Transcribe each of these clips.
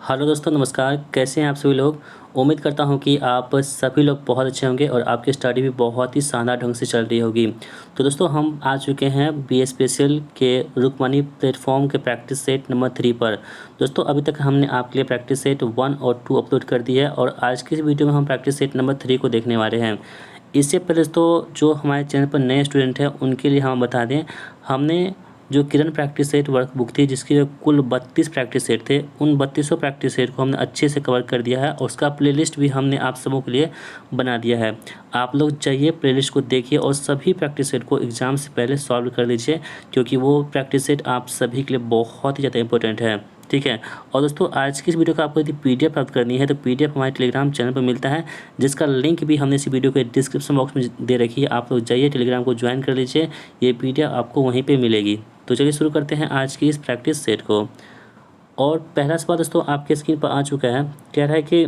Hello दोस्तों, नमस्कार। कैसे हैं आप सभी लोग। उम्मीद करता हूं कि आप सभी लोग बहुत अच्छे होंगे और आपकी स्टडी भी बहुत ही शानदार ढंग से चल रही होगी। तो दोस्तों, हम आ चुके हैं बी स्पेशल के रुकमनी प्लेटफॉर्म के प्रैक्टिस सेट नंबर 3 पर। दोस्तों, अभी तक हमने आपके लिए प्रैक्टिस सेट 1 और 2 अपलोड कर दी है और आज की इस वीडियो में हम प्रैक्टिस सेट नंबर 3 को देखने वाले हैं। इससे पहले दोस्तों, जो हमारे चैनल पर नए स्टूडेंट हैं उनके लिए हम बता दें, हमने जो किरण प्रैक्टिस सेट वर्कबुक थी जिसके कुल 32 प्रैक्टिस सेट थे, उन 3200 प्रैक्टिस सेट को हमने अच्छे से कवर कर दिया है और उसका प्लेलिस्ट भी हमने आप सबों के लिए बना दिया है। आप लोग जाइए, प्लेलिस्ट को देखिए और सभी प्रैक्टिस सेट को एग्ज़ाम से पहले सॉल्व कर लीजिए, क्योंकि वो प्रैक्टिस सेट आप सभी के लिए बहुत ही ज़्यादा इंपॉर्टेंट है। ठीक है। और दोस्तों, आज की इस वीडियो का आपको यदि पीडीएफ प्राप्त करनी है तो पीडीएफ हमारे टेलीग्राम चैनल पर मिलता है, जिसका लिंक भी हमने इस वीडियो के डिस्क्रिप्शन बॉक्स में दे रखी है। आप लोग जाइए, टेलीग्राम को ज्वाइन कर लीजिए, ये पीडीएफ आपको वहीं पे मिलेगी। तो चलिए शुरू करते हैं आज की इस प्रैक्टिस सेट को। और पहला सवाल दोस्तों आपके स्क्रीन पर आ चुका है। कह रहा है कि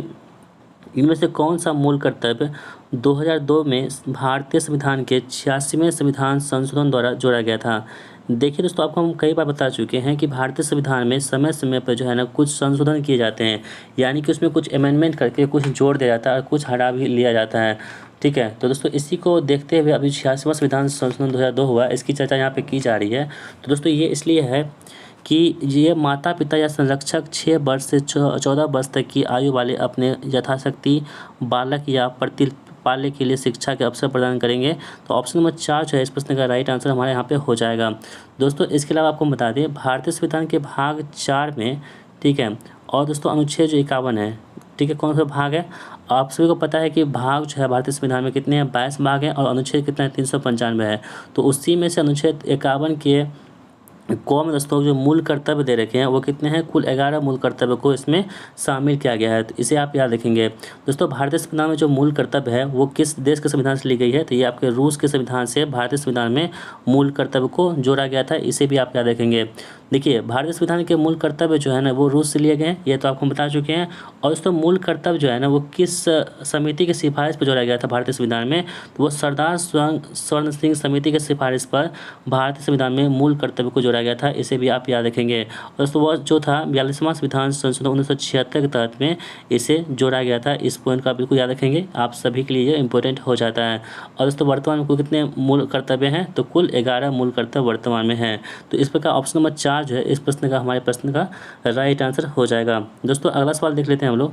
इनमें से कौन सा मूल कर्तव्य 2002 में भारतीय संविधान के 86वें संविधान संशोधन द्वारा जोड़ा गया था। देखिए दोस्तों, आपको हम कई बार बता चुके हैं कि भारतीय संविधान में समय समय पर जो है ना कुछ संशोधन किए जाते हैं, यानी कि उसमें कुछ अमेंडमेंट करके कुछ जोड़ दिया जाता है और कुछ हटा भी लिया जाता है। ठीक है। तो दोस्तों, इसी को देखते हुए अभी 86वां संविधान संशोधन 2002 हुआ, इसकी चर्चा यहाँ पे की जा रही है। तो दोस्तों, ये इसलिए है कि ये माता पिता या संरक्षक 6 वर्ष से 14 वर्ष तक की आयु वाले अपने यथाशक्ति बालक या प्रतिपाल्य के लिए शिक्षा के अवसर प्रदान करेंगे। तो ऑप्शन नंबर 4 जो है इस प्रश्न का राइट आंसर हमारे यहाँ पे हो जाएगा। दोस्तों, इसके अलावा आपको बता दें, भारतीय संविधान के भाग 4 में, ठीक है, और दोस्तों अनुच्छेद जो 51 है, ठीक है, कौन सा भाग है। आप सभी को पता है कि भाग जो है भारतीय संविधान में कितने हैं, 22 भाग हैं और अनुच्छेद कितना है, 395 है। तो उसी में से अनुच्छेद 51 के को में दोस्तों जो मूल कर्तव्य दे रखे हैं वो कितने हैं, कुल 11 मूल कर्तव्य को इसमें शामिल किया गया है। तो इसे आप याद रखेंगे। दोस्तों, भारतीय संविधान में जो मूल कर्तव्य है वो किस देश के संविधान से ली गई है, तो ये आपके रूस के संविधान से भारतीय संविधान में मूल कर्तव्य को जोड़ा गया था। इसे भी आप याद रखेंगे। देखिए, भारतीय संविधान के मूल कर्तव्य जो है ना वो रूस से लिए गए हैं, ये तो आपको बता चुके हैं। और दोस्तों, मूल कर्तव्य जो है ना वो किस समिति की सिफारिश पर जोड़ा गया था भारतीय संविधान में, तो वो सरदार स्वर्ण सिंह समिति की सिफारिश पर भारतीय संविधान में मूल कर्तव्य को जोड़ा गया था। इसे भी आप याद रखेंगे। और दोस्तों, वह जो था 42वां संविधान संशोधन 1976 के तहत में इसे जोड़ा गया था। इस पॉइंट को आप बिल्कुल याद रखेंगे, आप सभी के लिए ये इंपॉर्टेंट हो जाता है। और दोस्तों, वर्तमान में कुल कितने मूल कर्तव्य हैं, तो कुल 11 मूल कर्तव्य वर्तमान में हैं। तो इस प्रकार ऑप्शन नंबर 4 जो है इस प्रश्न का हमारे प्रश्न का राइट आंसर हो जाएगा। दोस्तों, अगला सवाल देख लेते हैं हम लोग।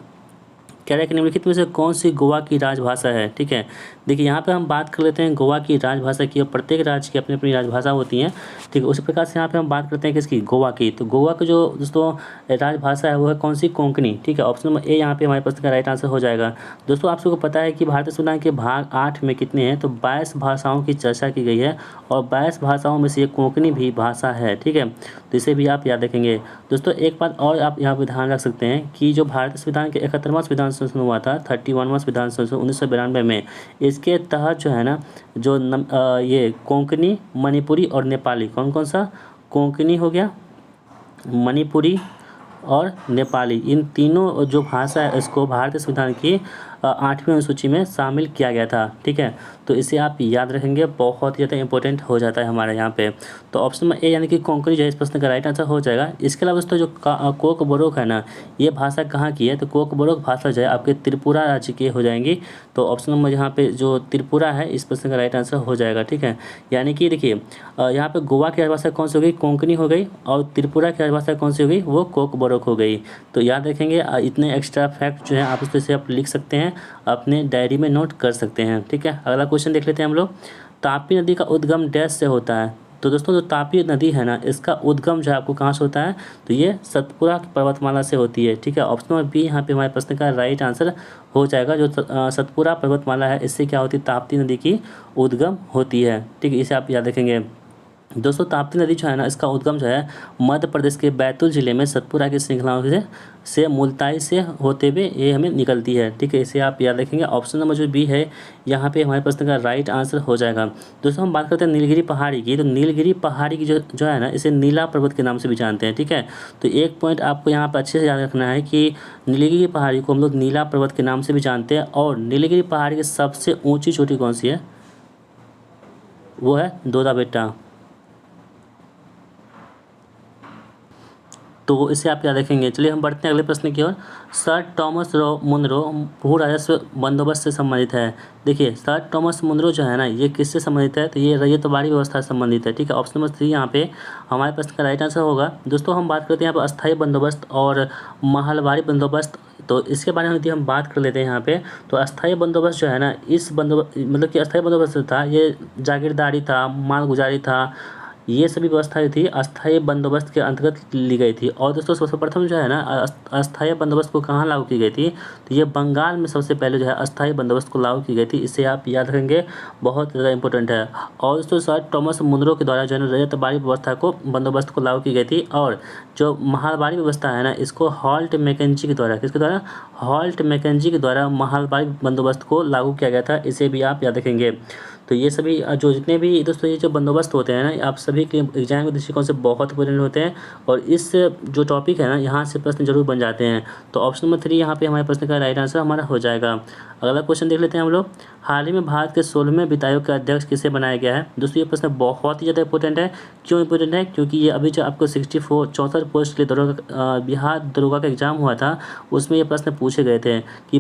कह रहा है कि निम्नलिखित में से कौन सी गोवा की राजभाषा है। ठीक है। देखिए, यहाँ पे हम बात कर लेते हैं गोवा की राजभाषा की, और प्रत्येक राज्य की अपनी अपनी राजभाषा होती है। ठीक है। उसी प्रकार से यहाँ पे हम बात करते हैं किसकी, गोवा की। तो गोवा की जो दोस्तों राजभाषा है वो है कौन सी, कोंकणी। ठीक है। ऑप्शन नंबर ए यहाँ पे हमारे प्रश्न का राइट आंसर हो जाएगा। दोस्तों, आप सबको पता है कि भारतीय संविधान के भाग 8 में कितने हैं, तो 22 भाषाओं की चर्चा की गई है और 22 भाषाओं में से ये कोंकणी भी भाषा है। ठीक है। तो इसे भी आप याद रखेंगे। दोस्तों, एक बात और आप यहाँ पर ध्यान रख सकते हैं कि जो भारतीय संविधान के 71वां संविधान संशोधन हुआ था, 31वां संविधान संशोधन 1992 में, इसके तहत जो है ना जो ये कोंकणी, मणिपुरी और नेपाली, कौन कौन सा, कोंकणी हो गया, मणिपुरी और नेपाली, इन तीनों जो भाषा है इसको भारतीय संविधान की 8वीं अनुसूची में शामिल किया गया था। ठीक है। तो इसे आप याद रखेंगे, बहुत ही ज़्यादा इंपॉर्टेंट हो जाता है हमारे यहाँ पे। तो ऑप्शन नंबर ए यानी कि कोंकणी जो है इस प्रश्न का राइट आंसर हो जाएगा। इसके अलावा दोस्तों जो कोक बोरोक है ना, ये भाषा कहाँ की है, तो कोक बोरोक भाषा जो है आपके त्रिपुरा राज्य की हो जाएंगी। तो ऑप्शन नंबर यहाँ पे जो त्रिपुरा है इस प्रश्न का राइट आंसर हो जाएगा। ठीक है। यानी कि देखिए, यहाँ पे गोवा की राजभाषा कौन सी हो गई, कोंकणी हो गई, और त्रिपुरा की राजभाषा कौन सी हो गई, वो कोक बोरोक हो गई। तो याद रखेंगे, इतने एक्स्ट्रा फैक्ट जो है आप उससे आप लिख सकते हैं, अपने डायरी में नोट कर सकते हैं। ठीक है। अगला क्वेश्चन देख लेते हैं हम लोग। तापी नदी का उद्गम डैश से होता है। तो दोस्तों, जो तापी नदी है ना इसका उद्गम जो है आपको कहाँ से होता है, तो ये सतपुरा पर्वतमाला से होती है। ठीक है। ऑप्शन नंबर बी यहाँ पे हमारे प्रश्न का राइट आंसर हो जाएगा। जो सतपुरा पर्वतमाला है इससे क्या होती है, ताप्ती नदी की उद्गम होती है। ठीक है। इसे आप याद रखेंगे। दोस्तों, ताप्ती नदी जो है ना इसका उद्गम जो है मध्य प्रदेश के बैतूल जिले में सतपुरा की श्रृंखलाओं से मुल्ताई से होते हुए ये हमें निकलती है। ठीक है। इसे आप याद रखेंगे। ऑप्शन नंबर जो बी है यहाँ पे हमारे प्रश्न का राइट आंसर हो जाएगा। दोस्तों, हम बात करते हैं नीलगिरी पहाड़ी की। तो नीलगिरी पहाड़ी की जो है ना इसे नीला पर्वत के नाम से भी जानते हैं। ठीक है। तो एक पॉइंट आपको यहाँ पर अच्छे से याद रखना है कि नीलगिरी पहाड़ी को हम लोग नीला पर्वत के नाम से भी जानते हैं। और नीलगिरी पहाड़ी की सबसे ऊँची चोटी कौन सी है, वो है दोदा बेटा। तो इसे आप याद रखेंगे। चलिए हम बढ़ते हैं अगले प्रश्न की ओर। सर टॉमस मुनरो भू राजस्व बंदोबस्त से संबंधित है। देखिए सर टॉमस मुनरो जो है ना, ये किससे संबंधित है, तो ये रैयतवाड़ी व्यवस्था से संबंधित है। ठीक है, ऑप्शन नंबर 3 यहाँ पे हमारे प्रश्न का राइट आंसर होगा। दोस्तों हम बात करते हैं यहाँ पर अस्थायी बंदोबस्त और महलवारी बंदोबस्त, तो इसके बारे में यदि हम बात कर लेते हैं यहाँ पे, तो अस्थायी बंदोबस्त जो है ना, इस बंदोबस्त मतलब कि अस्थायी बंदोबस्त था, ये जागीरदारी था, मालगुजारी था, ये सभी व्यवस्थाएं थी अस्थायी बंदोबस्त के अंतर्गत ली गई थी। और दोस्तों सबसे प्रथम जो है ना अस्थायी बंदोबस्त को कहाँ लागू की गई थी, तो ये बंगाल में सबसे पहले जो है अस्थायी बंदोबस्त को लागू की गई थी। इसे आप याद रखेंगे, बहुत ज़्यादा इंपॉर्टेंट है। और दोस्तों सर टॉमस मुनरो के द्वारा जो है ना रैयतवाड़ी व्यवस्था को बंदोबस्त को लागू की गई थी। और जो महलवाड़ी व्यवस्था है ना, इसको हॉल्ट मैकेंजी के द्वारा, किसके द्वारा, हॉल्ट मैकेंजी के द्वारा महलवाड़ी बंदोबस्त को लागू किया गया था। इसे भी आप याद रखेंगे। तो ये सभी जो जितने भी दोस्तों ये जो बंदोबस्त होते हैं ना, आप सभी के एग्जाम के दृष्टिकोण से बहुत इंपॉर्टेंट होते हैं। और इस जो टॉपिक है ना, यहाँ से प्रश्न जरूर बन जाते हैं। तो ऑप्शन नंबर 3 यहाँ पे हमारे प्रश्न का राइट आंसर हमारा हो जाएगा। अगला क्वेश्चन देख लेते हैं हम लोग। हाल ही में भारत के 16वें वित्त आयोग के अध्यक्ष किसे बनाया गया है। दोस्तों ये प्रश्न बहुत ही ज़्यादा इंपॉर्टेंट है। क्यों इंपॉर्टेंट है, क्योंकि ये अभी जो आपको 64 पोस्ट के लिए बिहार दरोगा का एग्जाम हुआ था, उसमें ये प्रश्न पूछे गए थे कि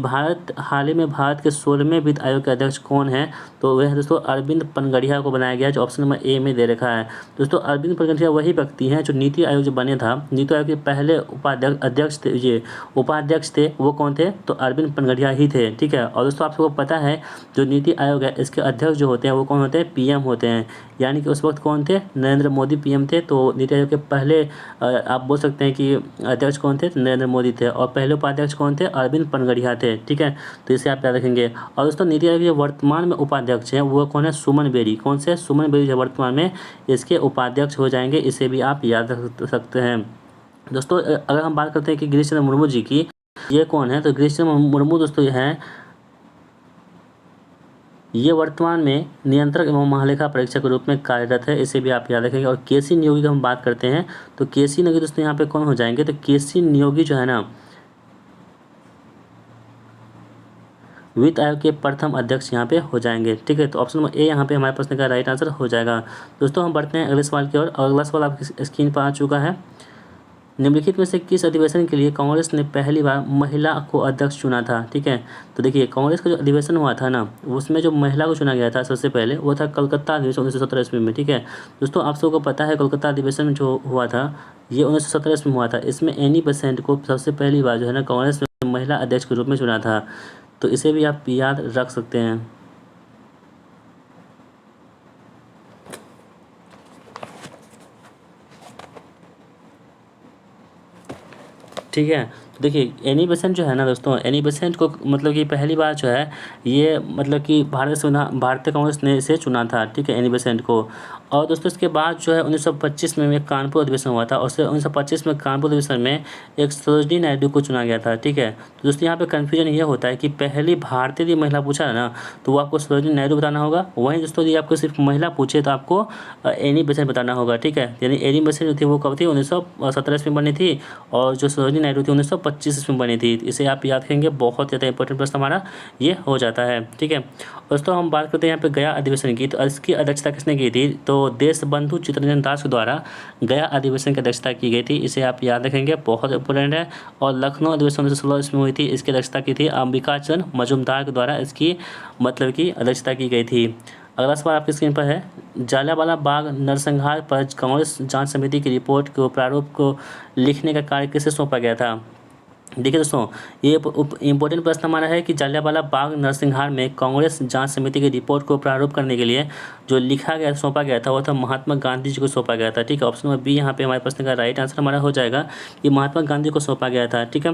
हाल ही में भारत के 16वें वित्त आयोग के अध्यक्ष कौन है। तो वह दोस्तों अरविंद पनगड़िया को बनाया गया, जो ऑप्शन नंबर ए में दे रखा है। दोस्तों अरविंद पनगड़िया वही व्यक्ति हैं जो नीति आयोग जो बने था, नीति आयोग के पहले उपाध्यक्ष थे, ये उपाध्यक्ष थे, वो कौन थे, तो अरविंद पनगड़िया ही थे। ठीक है, और दोस्तों आप सबको पता है जो नीति आयोग है इसके अध्यक्ष जो होते हैं वो कौन होते हैं, पीएम होते हैं। यानी कि उस वक्त कौन थे, नरेंद्र मोदी पीएम थे। तो नीति आयोग के पहले आप बोल सकते हैं कि अध्यक्ष कौन थे, नरेंद्र मोदी थे, और पहले उपाध्यक्ष कौन थे, अरविंद पनगड़िया थे। ठीक है, तो इसे आप याद रखेंगे। और दोस्तों नीति आयोग के वर्तमान में उपाध्यक्ष हैं वो कौन है, सुमन बेरी। कौन से, सुमन बेरी जो वर्तमान में इसके उपाध्यक्ष हो जाएंगे। इसे भी आप याद रख सकते हैं। दोस्तों अगर हम बात करते हैं कि गिरीश चंद्र मुर्मू जी की, ये कौन है, तो गिरीश चंद्र मुर्मू दोस्तों ये हैं, ये वर्तमान में नियंत्रक एवं महालेखा परीक्षक के रूप में कार्यरत है। इसे भी आप याद रखेंगे। और केसी नियोगी की हम बात करते हैं, तो केसी नियोगी दोस्तों यहाँ पे कौन हो जाएंगे, तो केसी नियोगी जो है ना वित्त आयोग के प्रथम अध्यक्ष यहाँ पे हो जाएंगे। ठीक है, तो ऑप्शन नंबर ए यहाँ पे हमारे प्रश्न का राइट आंसर हो जाएगा। दोस्तों हम बढ़ते हैं अगले सवाल की ओर। अगला सवाल आपकी स्क्रीन पर आ चुका है। निम्नलिखित में से किस अधिवेशन के लिए कांग्रेस ने पहली बार महिला को अध्यक्ष चुना था। ठीक है, तो देखिए कांग्रेस का जो अधिवेशन हुआ था ना, उसमें जो महिला को चुना गया था सबसे पहले, वो था कलकत्ता अधिवेशन 1917 ईस्वी में। ठीक है, दोस्तों आप सबको पता है कलकत्ता अधिवेशन जो हुआ था ये 1917 ईस्वी में हुआ था। इसमें एनी बेसेंट को सबसे पहली बार जो है ना कांग्रेस ने महिला अध्यक्ष के रूप में चुना था। तो इसे भी आप याद रख सकते हैं। ठीक है, तो देखिए एनी बेसेंट जो है ना दोस्तों, एनी बेसेंट को मतलब कि पहली बार जो है ये मतलब कि भारतीय कांग्रेस ने इसे चुना था। ठीक है, एनी बेसेंट को। और दोस्तों इसके बाद जो है 1925 में एक कानपुर अधिवेशन हुआ था, और 1925 में कानपुर अधिवेशन में एक सरोजिनी नायडू को चुना गया था। ठीक है, तो दोस्तों यहाँ पे कन्फ्यूजन ये होता है कि पहली भारतीय यदि महिला पूछा है ना, तो वो आपको सरोजिनी नायडू बताना होगा। वहीं दोस्तों यदि आपको सिर्फ महिला पूछे तो आपको एनी बेसेंट बताना होगा। ठीक है, यानी एनी बेसेंट जो थी वो कब थी, 1917 में बनी थी, और जो सरोजिनी नायडू थी 1925 में बनी थी। इसे आप याद रखेंगे, बहुत ज़्यादा इंपॉर्टेंट प्रश्न हमारा ये हो जाता है। ठीक है, दोस्तों हम बात करते हैं यहाँ पे गया अधिवेशन की, तो इसकी अध्यक्षता किसने की थी, तो देशबंधु चित्तरंजन दास के द्वारा गया अधिवेशन की अध्यक्षता की गई थी। इसे आप याद रखेंगे, बहुत इंपॉर्टेंट है। और लखनऊ अधिवेशन 1916 इसमें हुई थी, इसकी अध्यक्षता की थी अंबिका चंद मजूमदार के द्वारा इसकी मतलब की अध्यक्षता की गई थी। अगला सवाल आपकी स्क्रीन पर है। जलियांवाला बाग नरसंहार पर कांग्रेस जांच समिति की रिपोर्ट को प्रारूप को लिखने का कार्य किसे सौंपा गया था। देखिए दोस्तों ये इम्पोर्टेंट प्रश्न हमारा है कि जलियांवाला बाग नरसंहार में कांग्रेस जांच समिति की रिपोर्ट को प्रारूप करने के लिए जो लिखा गया सौंपा गया था वो था महात्मा गांधी जी को सौंपा गया था। ठीक है, ऑप्शन नंबर बी यहाँ पे हमारे प्रश्न का राइट आंसर हमारा हो जाएगा कि महात्मा गांधी को सौंपा गया था। ठीक है,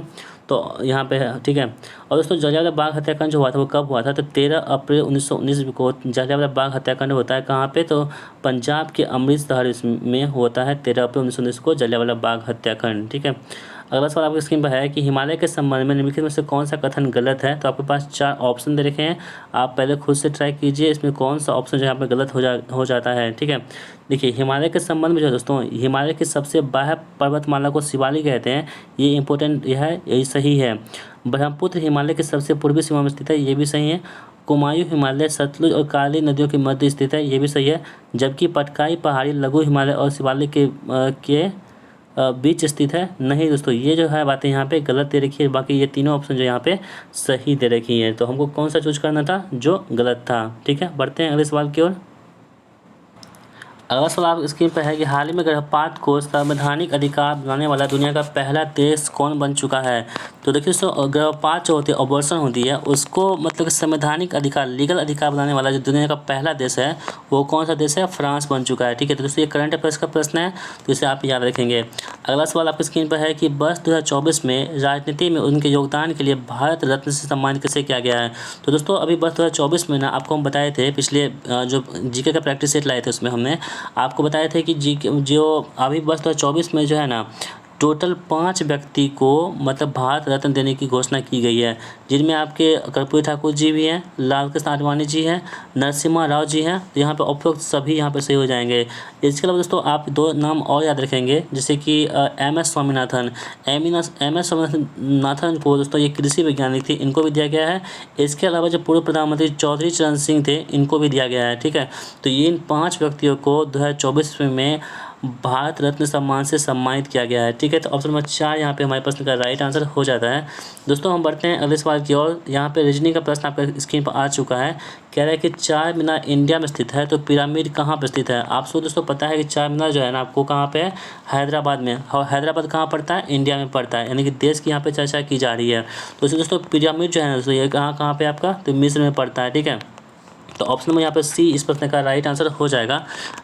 तो यहाँ पे है। ठीक है, और दोस्तों जलियांवाला बाग हत्याकांड जो हुआ था वो कब हुआ था, तो 13 अप्रैल 1919 को जलियांवाला बाग हत्याकांड होता है। कहाँ पे, तो पंजाब के अमृतसर में होता है 13 अप्रैल 1919 को जलियांवाला बाग हत्याकांड। ठीक है, अगला सवाल आपकी स्क्रीन पर है कि हिमालय के संबंध में निम्नलिखित में से कौन सा कथन गलत है। तो आपके पास 4 ऑप्शन दे रखे हैं, आप पहले खुद से ट्राई कीजिए इसमें कौन सा ऑप्शन जो है यहाँ पे गलत हो जाता है। ठीक है, देखिए हिमालय के संबंध में जो है दोस्तों, हिमालय की सबसे बाह्य पर्वतमाला को शिवालिक कहते हैं, ये इंपॉर्टेंट यह है, यही सही है। ब्रह्मपुत्र हिमालय की सबसे पूर्वी सीमा में स्थित है, ये भी सही है। कुमायूं हिमालय सतलुज और काली नदियों के मध्य स्थित है, ये भी सही है। जबकि पटकाई पहाड़ी लघु हिमालय और शिवालिक के बीच स्थित है? नहीं दोस्तों, ये जो है बातें यहाँ पे गलत दे रखी है। बाकी ये तीनों ऑप्शन जो यहाँ पे सही दे रखी हैं। तो हमको कौन सा चूज करना था? जो गलत था। ठीक है, बढ़ते हैं अगले सवाल की ओर। अगला सवाल आप स्क्रीन पर है कि हाल ही में गर्भपात को संवैधानिक अधिकार बनाने वाला दुनिया का पहला देश कौन बन चुका है? तो देखिए दोस्तों, गर्भपात जो होती है, अबॉर्शन होती है, उसको मतलब संवैधानिक अधिकार, लीगल अधिकार बनाने वाला जो दुनिया का पहला देश है वो कौन सा देश है? फ्रांस बन चुका है। ठीक है, तो दोस्तों ये करंट अफेयर्स का प्रश्न है, तो इसे आप याद रखेंगे। अगला सवाल आपकी स्क्रीन पर है कि वर्ष 2024 में राजनीति में उनके योगदान के लिए भारत रत्न से सम्मानित किसे किया गया है? तो दोस्तों अभी वर्ष 2024 में ना आपको हम बताए थे, पिछले जो जीके का प्रैक्टिस सेट लाए थे उसमें हमने आपको बताए थे कि जो अभी वर्ष 2024 में जो है ना टोटल 5 व्यक्ति को मतलब भारत रत्न देने की घोषणा की गई है, जिनमें आपके कर्पूरी ठाकुर जी भी हैं, लाल कृष्ण आडवाणी जी हैं, नरसिम्हा राव जी हैं। तो यहाँ पे उपरोक्त सभी यहाँ पे सही हो जाएंगे। इसके अलावा दोस्तों आप 2 नाम और याद रखेंगे, जैसे कि एम.एस. स्वामीनाथन। एम.एस. स्वामीनाथन को दोस्तों ये कृषि वैज्ञानिक थे, इनको भी दिया गया है। इसके अलावा जो पूर्व प्रधानमंत्री चौधरी चरण सिंह थे, इनको भी दिया गया है। ठीक है, तो ये इन 5 व्यक्तियों को 2024 में भारत रत्न सम्मान से सम्मानित किया गया है। ठीक है, तो ऑप्शन नंबर 4 यहाँ पे हमारे प्रश्न का राइट आंसर हो जाता है। दोस्तों हम बढ़ते हैं अगले सवाल की ओर। यहाँ पे रीजनिंग का प्रश्न आपका स्क्रीन पर आ चुका है। कह रहा है कि चार मीनार इंडिया में स्थित है, तो पिरामिड कहाँ पर स्थित है? आपको दोस्तों पता है कि चार मीनार जो है ना आपको कहाँ पे है? हैदराबाद में। और हैदराबाद कहाँ पड़ता है? इंडिया में पड़ता है, यानी कि देश की यहाँ पे चर्चा की जा रही है। तो इसलिए दोस्तों पिरामिड जो है ना दोस्तों ये कहाँ पे आपका? तो मिस्र में पड़ता है। ठीक है, तो ऑप्शन नंबर यहाँ पे सी इस प्रश्न का राइट आंसर हो जाएगा।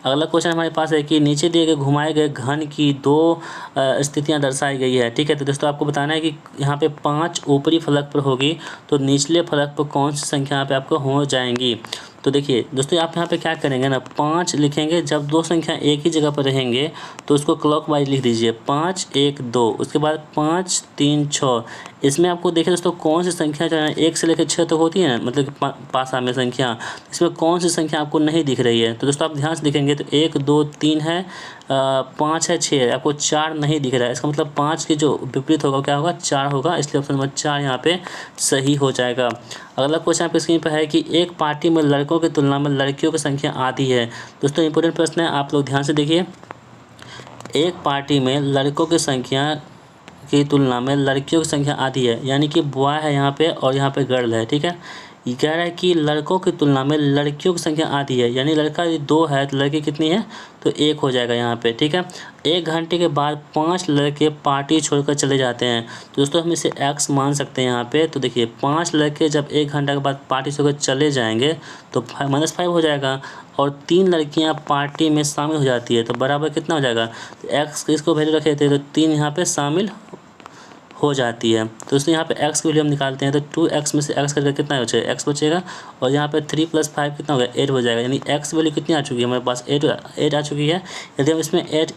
अगला क्वेश्चन हमारे पास है कि नीचे दिए गए घुमाए गए घन की 2 स्थितियाँ दर्शाई गई है। ठीक है, तो दोस्तों आपको बताना है कि यहाँ पे 5 ऊपरी फलक पर होगी, तो निचले फलक पर कौन सी संख्या यहाँ पे आपको हो जाएंगी? तो देखिए दोस्तों आप यहाँ पे क्या करेंगे ना, 5 लिखेंगे। जब 2 संख्या एक ही जगह पर रहेंगे तो उसको क्लॉकवाइज लिख दीजिए, 5 1 2, उसके बाद 5 3 6। इसमें आपको देखिए दोस्तों कौन सी संख्या जो है 1 से लेकर 6 तक होती है ना, मतलब कि पासा में संख्या, इसमें कौन सी संख्या आपको नहीं दिख रही है? तो दोस्तों आप ध्यान से देखेंगे तो 1 2 3 है, 5 है, 6 है, आपको 4 नहीं दिख रहा है। इसका मतलब 5 के जो विपरीत होगा क्या होगा? 4 होगा, इसलिए ऑप्शन नंबर 4 यहाँ पे सही हो जाएगा। अगला क्वेश्चन आपकी स्क्रीन पर है कि एक पार्टी में लड़कों की तुलना में लड़कियों की संख्या आधी है। दोस्तों इंपॉर्टेंट प्रश्न है, आप लोग ध्यान से देखिए। एक पार्टी में लड़कों की संख्या की तुलना में लड़कियों की संख्या आधी है, यानी कि बॉय है यहाँ पे और यहाँ पे गर्ल है। ठीक है, ये कह रहा है कि लड़कों की तुलना में लड़कियों की संख्या आधी है, यानी लड़का यदि 2 है तो लड़की कितनी है? तो 1 हो जाएगा यहाँ पे। ठीक है, 1 घंटे के बाद 5 लड़के पार्टी छोड़कर चले जाते हैं, तो दोस्तों हम इसे x मान सकते हैं यहाँ पे। तो देखिए 5 लड़के जब 1 घंटे के बाद पार्टी छोड़कर चले जाएंगे तो -5 हो जाएगा, और 3 लड़कियाँ पार्टी में शामिल हो जाती है तो बराबर कितना हो जाएगा? तो x इसको वैल्यू रखे थे तो 3 यहाँ पे शामिल हो जाती है। तो इसलिए यहाँ पे x की वैल्यू हम निकालते हैं, तो 2x में से x करके कितना बचेगा? x बचेगा, और यहाँ पे 3 + 5 कितना हो गया? 8 हो जाएगा, यानी x वैल्यू कितनी आ चुकी है हमारे पास? 8 आ चुकी है। यदि हम इसमें 8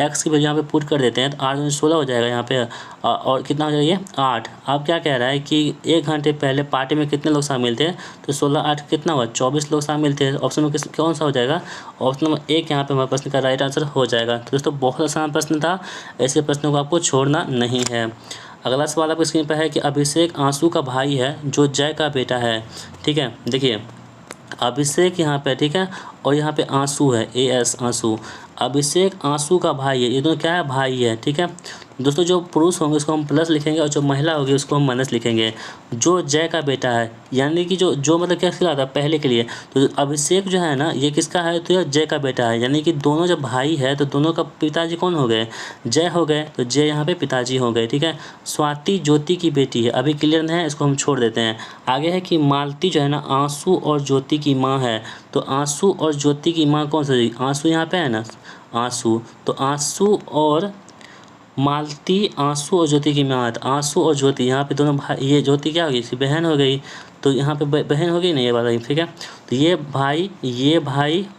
x की वैल्यू यहाँ पे पुट कर देते हैं तो 8 दूनी 16 हो जाएगा यहाँ पे, और कितना हो जाएगा ये? 8। अब क्या कह रहा है कि 1 घंटे पहले पार्टी में कितने लोग शामिल थे? तो 16 8 कितना हुआ? 24 लोग शामिल थे। ऑप्शन में कौन सा हो जाएगा? ऑप्शन नंबर 1 यहाँ पे हमारे प्रश्न का राइट आंसर हो जाएगा। तो दोस्तों बहुत आसान प्रश्न था, ऐसे प्रश्नों को आपको छोड़ना नहीं है। अगला सवाल आपकी स्क्रीन पर है कि अभिषेक आंसू का भाई है जो जय का बेटा है। ठीक है, देखिए अभिषेक यहाँ पे, ठीक है, और यहाँ पे आंसू है, AS आंसू। अभिषेक आंसू का भाई है, ये दोनों क्या है? भाई है। ठीक है दोस्तों, जो पुरुष होंगे उसको हम प्लस लिखेंगे और जो महिला होगी उसको हम माइनस लिखेंगे। जो जय का बेटा है, यानी कि जो मतलब क्या खिलाता है पहले के लिए, तो अभिषेक जो है ना ये किसका है? तो ये जय का बेटा है, यानी कि दोनों जब भाई है तो दोनों का पिताजी कौन हो गए? जय हो गए, तो जय यहाँ पे पिताजी हो गए। ठीक है, स्वाति ज्योति की बेटी है, अभी क्लियर नहीं है, इसको हम छोड़ देते हैं। आगे है कि मालती जो है ना आंसू और ज्योति की माँ है, तो आंसू और ज्योति की माँ कौन सी? आंसू यहाँ पे है ना, आंसू, तो आंसू और मालती, आंसू और ज्योति की माँ। आंसू और ज्योति यहाँ पे दोनों भाई, ये ज्योति क्या हो गई? इसकी बहन हो गई, तो यहाँ पे बहन हो गई ना ये वाला। ठीक है, तो ये भाई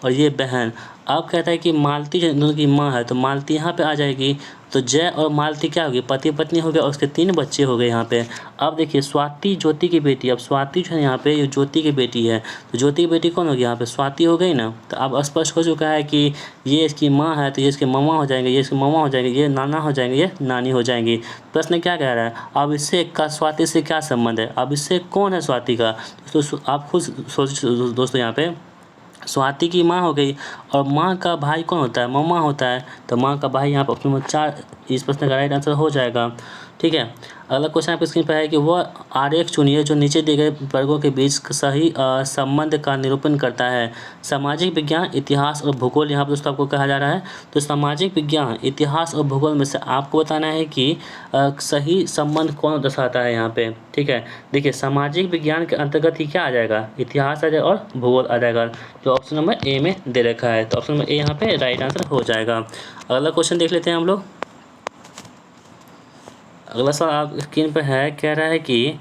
और ये बहन। अब कहता है कि मालती जो दोनों की माँ है, तो मालती यहाँ पे आ जाएगी, तो जय और मालती क्या होगी? पति पत्नी हो गया, और उसके 3 बच्चे हो गए यहाँ पे। अब देखिए स्वाति ज्योति की बेटी, अब स्वाति जो है यहाँ पे ये ज्योति की बेटी है, तो ज्योति की बेटी कौन होगी? यहाँ पे स्वाति हो गई ना। तो अब स्पष्ट हो चुका है कि ये इसकी माँ है, तो ये इसके मामा हो जाएंगे, ये इसके मामा हो जाएंगे, ये नाना हो जाएंगे, ये नानी हो जाएंगी। प्रश्न क्या कह रहा है? अभिषेक का स्वाति से क्या संबंध है? अभिषेक कौन है स्वाति का? तो आप खुद सोच दोस्तों यहाँ पे स्वाति की माँ हो गई, और माँ का भाई कौन होता है, मम्मा होता है, तो माँ का भाई यहाँ पर ऑप्शन नंबर 4 इस प्रश्न का राइट आंसर हो जाएगा। ठीक है, अगला क्वेश्चन आपकी स्क्रीन पर है कि वह आरेख चुनिए जो नीचे दिए गए वर्गों के बीच सही संबंध का निरूपण करता है। सामाजिक विज्ञान, इतिहास और भूगोल यहाँ पर दोस्तों आपको कहा जा रहा है। तो सामाजिक विज्ञान, इतिहास और भूगोल में से आपको बताना है कि सही संबंध कौन दर्शाता है यहाँ पे। ठीक है, देखिए सामाजिक विज्ञान के अंतर्गत ही क्या आ जाएगा, इतिहास आ जाएगा और भूगोल आ जाएगा, जो ऑप्शन नंबर ए में दे रखा है। तो ऑप्शन नंबर ए यहाँ पे राइट आंसर हो जाएगा। अगला क्वेश्चन देख लेते हैं हम लोग। अगला सवाल आप स्क्रीन पर है, कह रहा है कि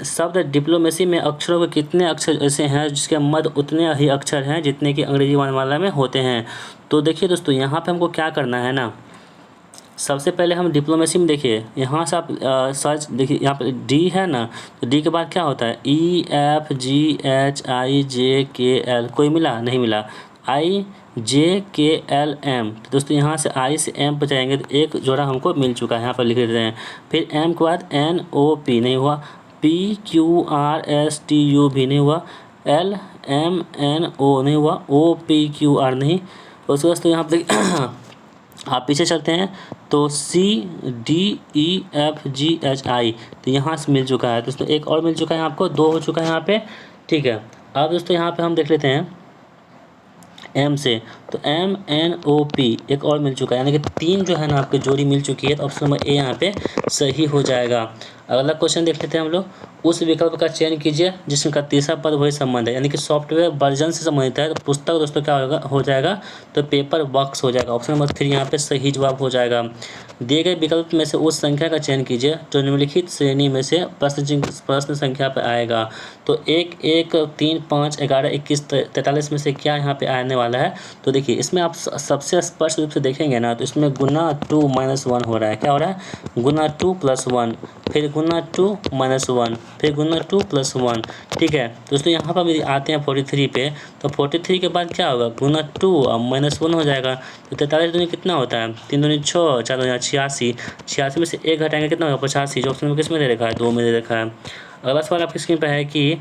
शब्द डिप्लोमेसी में अक्षरों के कितने अक्षर ऐसे हैं जिसके मध्य उतने ही अक्षर हैं जितने कि अंग्रेजी वर्णमाला में होते हैं। तो देखिए दोस्तों, यहाँ पे हमको क्या करना है ना, सबसे पहले हम डिप्लोमेसी में देखिए, यहाँ से आप सर्च देखिए, यहाँ पे डी है ना, तो डी के बाद क्या होता है, EFGHIJKL, कोई मिला नहीं मिला, IJKLM। तो दोस्तों यहाँ से आई से एम पर जाएंगे तो एक जोड़ा हमको मिल चुका है, यहाँ पर लिख देते हैं। फिर एम के बाद NOP नहीं हुआ, PQRSTU भी नहीं हुआ, LMNO नहीं हुआ, OPQR नहीं। उसके बाद तो यहाँ पर आप पीछे चलते हैं तो CDEFGHI, तो यहाँ से मिल चुका है दोस्तों, एक और मिल चुका है आपको, 2 हो चुका है यहाँ पे। ठीक है, अब दोस्तों यहाँ पे हम देख लेते हैं एम से, तो MNOP एक और मिल चुका है, यानी कि 3 जो है ना आपकी जोड़ी मिल चुकी है। तो ऑप्शन नंबर ए यहाँ पे सही हो जाएगा। अगला क्वेश्चन देख लेते हैं हम लोग। उस विकल्प का चयन कीजिए जिसका तीसरा पद वही संबंध है, यानी कि सॉफ्टवेयर वर्जन से संबंधित है। तो पुस्तक दोस्तों क्या होगा, हो जाएगा, तो पेपर वर्क्स हो जाएगा। ऑप्शन नंबर 3 यहाँ पे सही जवाब हो जाएगा। दिए गए विकल्प में से उस संख्या का चयन कीजिए जो निम्नलिखित श्रेणी में से प्रश्न संख्या पर आएगा। तो 1, 1, 3, 5, 11, 21, 43 में से क्या यहाँ पे आने वाला है। तो देखिए इसमें आप सबसे स्पष्ट रूप से देखेंगे ना, तो इसमें गुना 2 - 1 हो रहा है। क्या हो रहा है, गुना 2 + 1, फिर गुना 2 - 1, फिर गुना 2 + 1। ठीक है दोस्तों, यहाँ पर आते हैं 43 पे, तो 43 के बाद क्या होगा, गुना 2 और -1 हो जाएगा। तो 43 दूनी कितना होता है, 3 दूनी 6, 4 दूनी 86, 86 में से 1 घटाएंगे कितना होगा, 85, जो ऑप्शन में किस में दे रखा है, 2 में दे रखा है। अगला सवाल आपकी स्क्रीन पर है कि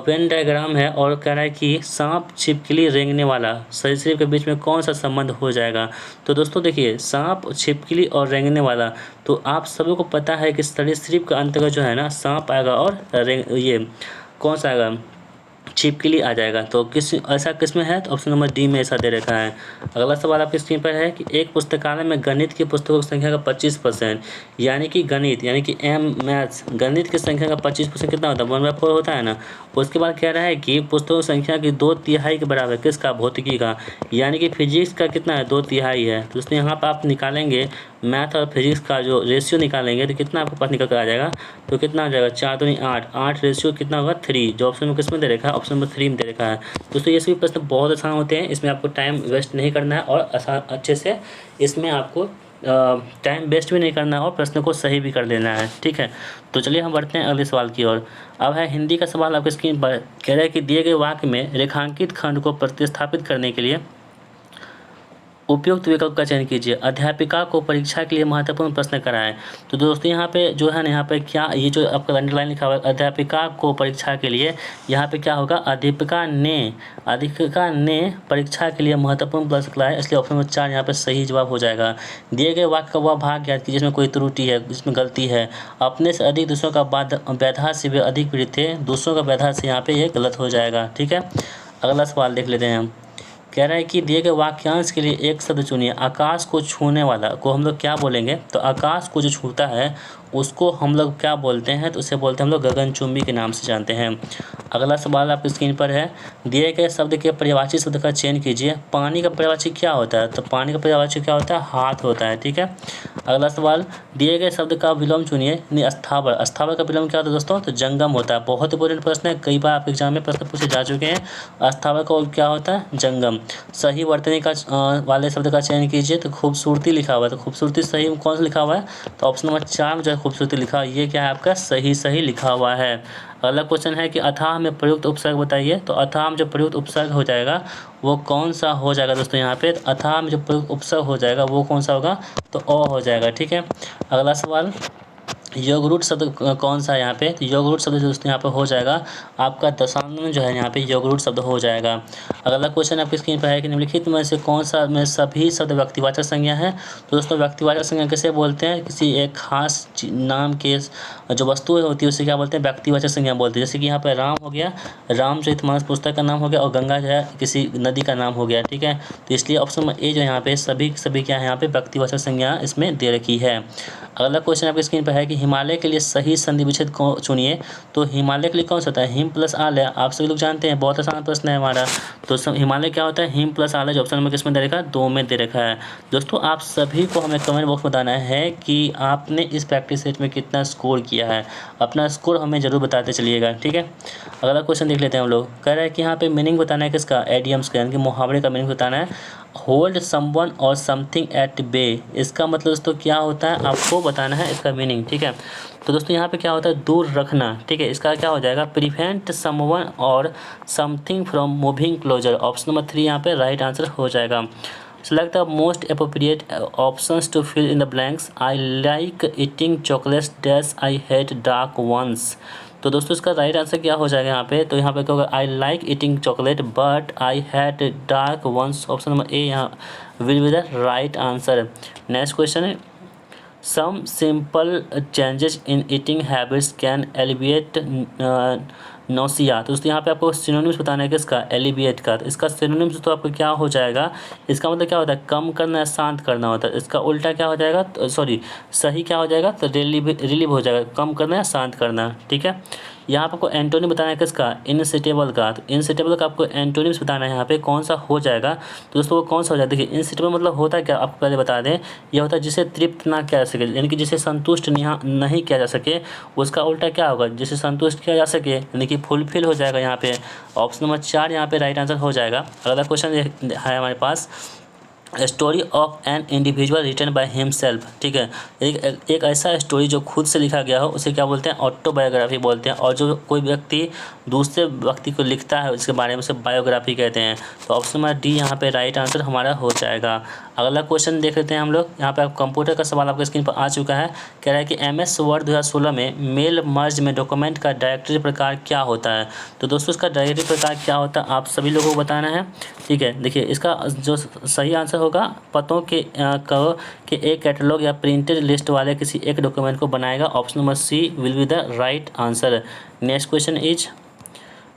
वेन डायग्राम है और कह रहा है कि सांप, छिपकली, रेंगने वाला सरीसृप के बीच में कौन सा संबंध हो जाएगा। तो दोस्तों देखिए, सांप, छिपकली और रेंगने वाला, तो आप सभी को पता है कि सरीसृप का अंतर्गत जो है ना सांप आएगा और ये कौन सा आएगा, छिपकली आ जाएगा। तो किस ऐसा किस में है, तो ऑप्शन नंबर डी में ऐसा दे रखा है। अगला सवाल आपकी स्क्रीन पर है कि एक पुस्तकालय में गणित की पुस्तकों की संख्या का 25%, यानी कि गणित यानी कि मैथ्स गणित की संख्या का 25% कितना होता है, 1/4 होता है ना। उसके बाद कह रहा है कि पुस्तकों की संख्या की 2/3 के बराबर किसका, भौतिकी का, यानी कि फिजिक्स का कितना है, 2/3 है। तो दोस्तों यहाँ पर आप निकालेंगे मैथ और फिजिक्स का जो रेशियो निकालेंगे तो कितना आपके पास निकल कर आ जाएगा, तो कितना आ जाएगा, 4 दूनी 8, 8 रेशियो कितना होगा, 3, जो ऑप्शन में किसमें दे रखा है, ऑप्शन नंबर 3 में दे रखा है। दोस्तों ये सभी प्रश्न बहुत आसान होते हैं, इसमें आपको टाइम वेस्ट नहीं करना है और अच्छे से इसमें आपको टाइम वेस्ट भी नहीं करना है और प्रश्न को सही भी कर लेना है। ठीक है, तो चलिए हम बढ़ते हैं अगले सवाल की ओर। अब है हिंदी का सवाल आपकी स्क्रीन पर, कह रहा है कि दिए गए वाक्य में रेखांकित खंड को प्रतिस्थापित करने के लिए उपयुक्त विकल्प का चयन कीजिए। अध्यापिका को परीक्षा के लिए महत्वपूर्ण प्रश्न कराएं। तो दोस्तों यहाँ पे जो है ना, यहाँ पे क्या, ये जो आपका अंडरलाइन लिखा हुआ है, अध्यापिका को परीक्षा के लिए, यहाँ पे क्या होगा, अध्यापिका ने परीक्षा के लिए महत्वपूर्ण प्रश्न कराएं, इसलिए ऑप्शन नंबर 4 यहाँ पे सही जवाब हो जाएगा। दिए गए वाक्य का वह भाग ज्ञात कीजिए जिसमें कोई त्रुटि है, जिसमें गलती है। अपने से अधिक दूसरों का व्यवधान से वे अधिक पीड़ित थे, दूसरों का व्यवधान से यहाँ पे ये गलत हो जाएगा। ठीक है, अगला सवाल देख लेते हैं हम। कह रहा है कि दिए गए वाक्यांश के लिए एक शब्द चुनिए। आकाश को छूने वाला को हम लोग क्या बोलेंगे, तो आकाश को जो छूता है उसको हम लोग क्या बोलते हैं, तो उसे बोलते हैं हम लोग गगनचुंबी के नाम से जानते हैं। अगला सवाल आपकी स्क्रीन पर है, दिए गए शब्द के पर्यायवाची शब्द का चयन कीजिए। पानी का पर्यायवाची क्या होता है, तो पानी का पर्यायवाची क्या होता है, हाथ होता है। ठीक है, अगला सवाल, दिए गए शब्द का विलोम चुनिए। स्थावर, स्थावर का विलोम क्या होता है दोस्तों, तो जंगम होता है। बहुत इंपॉर्टेंट प्रश्न है, कई बार आपके एग्जाम में प्रश्न पूछे जा चुके हैं। स्थावर का क्या होता है, जंगम। सही वर्तनी का वाले शब्द का चयन कीजिए। तो खूबसूरती लिखा हुआ है, तो खूबसूरती सही में कौन सा लिखा हुआ है, तो ऑप्शन नंबर 4 में जो है खूबसूरती लिखा हुआ है, ये क्या है आपका सही लिखा हुआ है। अगला क्वेश्चन है कि अथाह में प्रयुक्त उपसर्ग बताइए। तो अथाह में जो प्रयुक्त उपसर्ग हो जाएगा वो कौन सा हो जाएगा दोस्तों, यहाँ पे अथाह में जो प्रयुक्त उपसर्ग हो जाएगा वो कौन सा होगा, तो अ हो जाएगा। ठीक है, अगला सवाल, योग रूट शब्द कौन सा है यहाँ पे? तो योग रूट शब्द दोस्तों यहाँ पे हो जाएगा आपका दशांश जो है यहाँ पे योग रूट शब्द हो जाएगा। अगला क्वेश्चन आपकी स्क्रीन पर है कि निम्नलिखित में से कौन सा में सभी शब्द व्यक्तिवाचक संज्ञा है? तो दोस्तों व्यक्तिवाचक संज्ञा किसे बोलते हैं? किसी एक खास नाम के जो वस्तु होती है उसे क्या बोलते हैं? व्यक्तिवाचक संज्ञा बोलते हैं। जैसे कि यहाँ पर राम हो गया, रामचरितमानस पुस्तक का नाम हो गया, और गंगा जो है किसी नदी का नाम हो गया। ठीक है, तो इसलिए ऑप्शन नंबर ए जो यहाँ पे सभी क्या है यहाँ पे व्यक्तिवाचक संज्ञा इसमें दे रखी है। अगला क्वेश्चन आपकी स्क्रीन पर है कि हिमालय के लिए सही संधि विच्छेद को चुनिए। तो हिमालय के लिए कौन सा होता है? हिम प्लस आल है, आप सभी लोग जानते हैं, बहुत आसान प्रश्न है हमारा। तो हिमालय क्या होता है? हिम प्लस आल है, जो ऑप्शन नंबर किसमें दे रखा है? 2 में दे रखा है। दोस्तों आप सभी को हमें कमेंट बॉक्स में बताना है कि आपने इस प्रैक्टिस सेट में कितना स्कोर किया है। अपना स्कोर हमें जरूर बताते चलिएगा। ठीक है, अगला क्वेश्चन देख लेते हैं हम लोग। कह रहा है कि यहाँ पे मीनिंग बताना है किसका? एडियम्स का, यानी कि मुहावरे का मीनिंग बताना है। Hold someone or something at bay, इसका मतलब दोस्तों क्या होता है आपको बताना है इसका मीनिंग। ठीक है, तो दोस्तों यहाँ पे क्या होता है? दूर रखना। ठीक है, इसका क्या हो जाएगा? Prevent someone or something from moving closer. Option number 3 यहाँ पे राइट आंसर हो जाएगा। Select the most appropriate options to fill in the blanks. I like eating chocolates dash I hate dark ones. तो दोस्तों इसका राइट आंसर क्या हो जाएगा यहाँ पे? तो यहाँ पे क्या होगा? I like eating chocolate but I had dark ones. Option number A यहाँ will be the right answer. Next question है, some simple changes in eating habits can alleviate nausea. तो दोस्तों यहाँ पे आपको सिनोनिम्स बताना है किसका? एलिविएट का। तो इसका सिनोनिम्स तो आपको क्या हो जाएगा? इसका मतलब क्या होता है? कम करना या शांत करना होता है। इसका उल्टा क्या हो जाएगा? सॉरी, सही क्या हो जाएगा? तो रिलीव हो जाएगा, कम करना या शांत करना। ठीक है, यहाँ पर आपको एंटोनिम बताना है किसका? इनसेटेबल का। तो इनसेटेबल का आपको एंटोनिम्स बताना है यहाँ पे कौन सा हो जाएगा। तो दोस्तों वो कौन सा हो जाएगा? देखिए इनसेटेबल मतलब होता है क्या, आपको पहले बता दें, यह होता है जिसे तृप्त ना किया जा सके, यानी कि जिसे संतुष्ट नहीं किया जा सके, उसका उल्टा क्या होगा? जिसे संतुष्ट किया जा सके, यानी कि फुलफिल हो जाएगा यहाँ पे। ऑप्शन नंबर 4 यहाँ पे राइट आंसर हो जाएगा। अगला क्वेश्चन है हमारे पास, story of an individual written by himself. ठीक है, एक ऐसा स्टोरी जो खुद से लिखा गया हो उसे क्या बोलते हैं? ऑटोबायोग्राफी बोलते हैं। और जो कोई व्यक्ति दूसरे व्यक्ति को लिखता है उसके बारे में उसे बायोग्राफी कहते हैं। तो ऑप्शन नंबर डी यहाँ पे राइट आंसर हमारा हो जाएगा। अगला क्वेश्चन देख लेते हैं हम लोग। यहाँ पे आप कंप्यूटर का सवाल आपके स्क्रीन पर आ चुका है। कह रहा है कि MS वर्ड 2016 में मेल मर्ज में डॉक्यूमेंट का डायरेक्टरी प्रकार क्या होता है? तो दोस्तों इसका डायरेक्टरी प्रकार क्या होता है आप सभी लोगों को बताना है। ठीक है, देखिए इसका जो सही आंसर होगा, पतों के एक कैटलॉग या प्रिंटेड लिस्ट वाले किसी एक डॉक्यूमेंट को बनाएगा। Option number C will be the right answer. Next question is,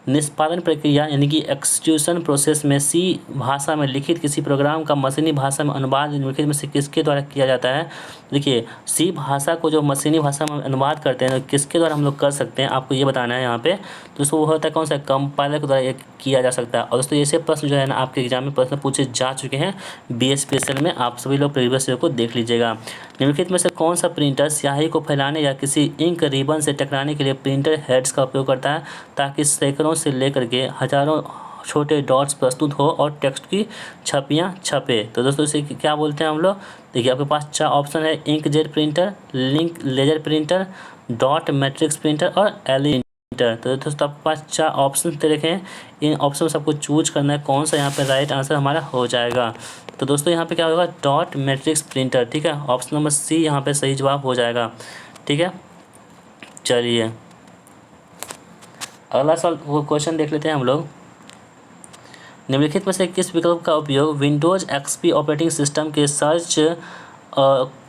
निष्पादन प्रक्रिया यानी कि एक्सक्यूशन प्रोसेस में सी भाषा में लिखित किसी प्रोग्राम का मशीनी भाषा में अनुवाद निम्नलिखित में से किसके द्वारा किया जाता है? देखिए सी भाषा को जो मशीनी भाषा में अनुवाद करते हैं तो किसके द्वारा हम लोग कर सकते हैं, आपको ये बताना है यहाँ पे। दोस्तों वो होता है कौन सा? कंपाइलर के द्वारा ये किया जा सकता है। और दोस्तों ऐसे प्रश्न जो है ना आपके एग्जाम में प्रश्न पूछे जा चुके हैं BSPSL में, आप सभी लोग प्रीवियस ईयर को देख लीजिएगा। निम्नलिखित में से कौन सा प्रिंटर स्याही को फैलाने या किसी इंक रिबन से टकराने के लिए प्रिंटर हेड्स का उपयोग करता है ताकि सैकड़ों से लेकर के हजारों छोटे डॉट्स प्रस्तुत हो और टेक्स्ट की छपियाँ छपे? तो दोस्तों इसे क्या बोलते हैं हम लोग? देखिए आपके पास 4 ऑप्शन है, inkjet printer, link laser printer, dot matrix printer और LED प्रिंटर। तो दोस्तों आपके पास 4 ऑप्शन दे रखे हैं, इन ऑप्शन से आपको चूज करना है कौन सा यहाँ पे राइट आंसर हमारा हो जाएगा। तो दोस्तों यहाँ पे क्या होगा? Dot matrix printer. ठीक है, ऑप्शन नंबर सी यहाँ पे सही जवाब हो जाएगा। ठीक है, चलिए अगला सवाल वो क्वेश्चन देख लेते हैं हम लोग। निम्नलिखित में से किस विकल्प का उपयोग विंडोज XP ऑपरेटिंग सिस्टम के सर्च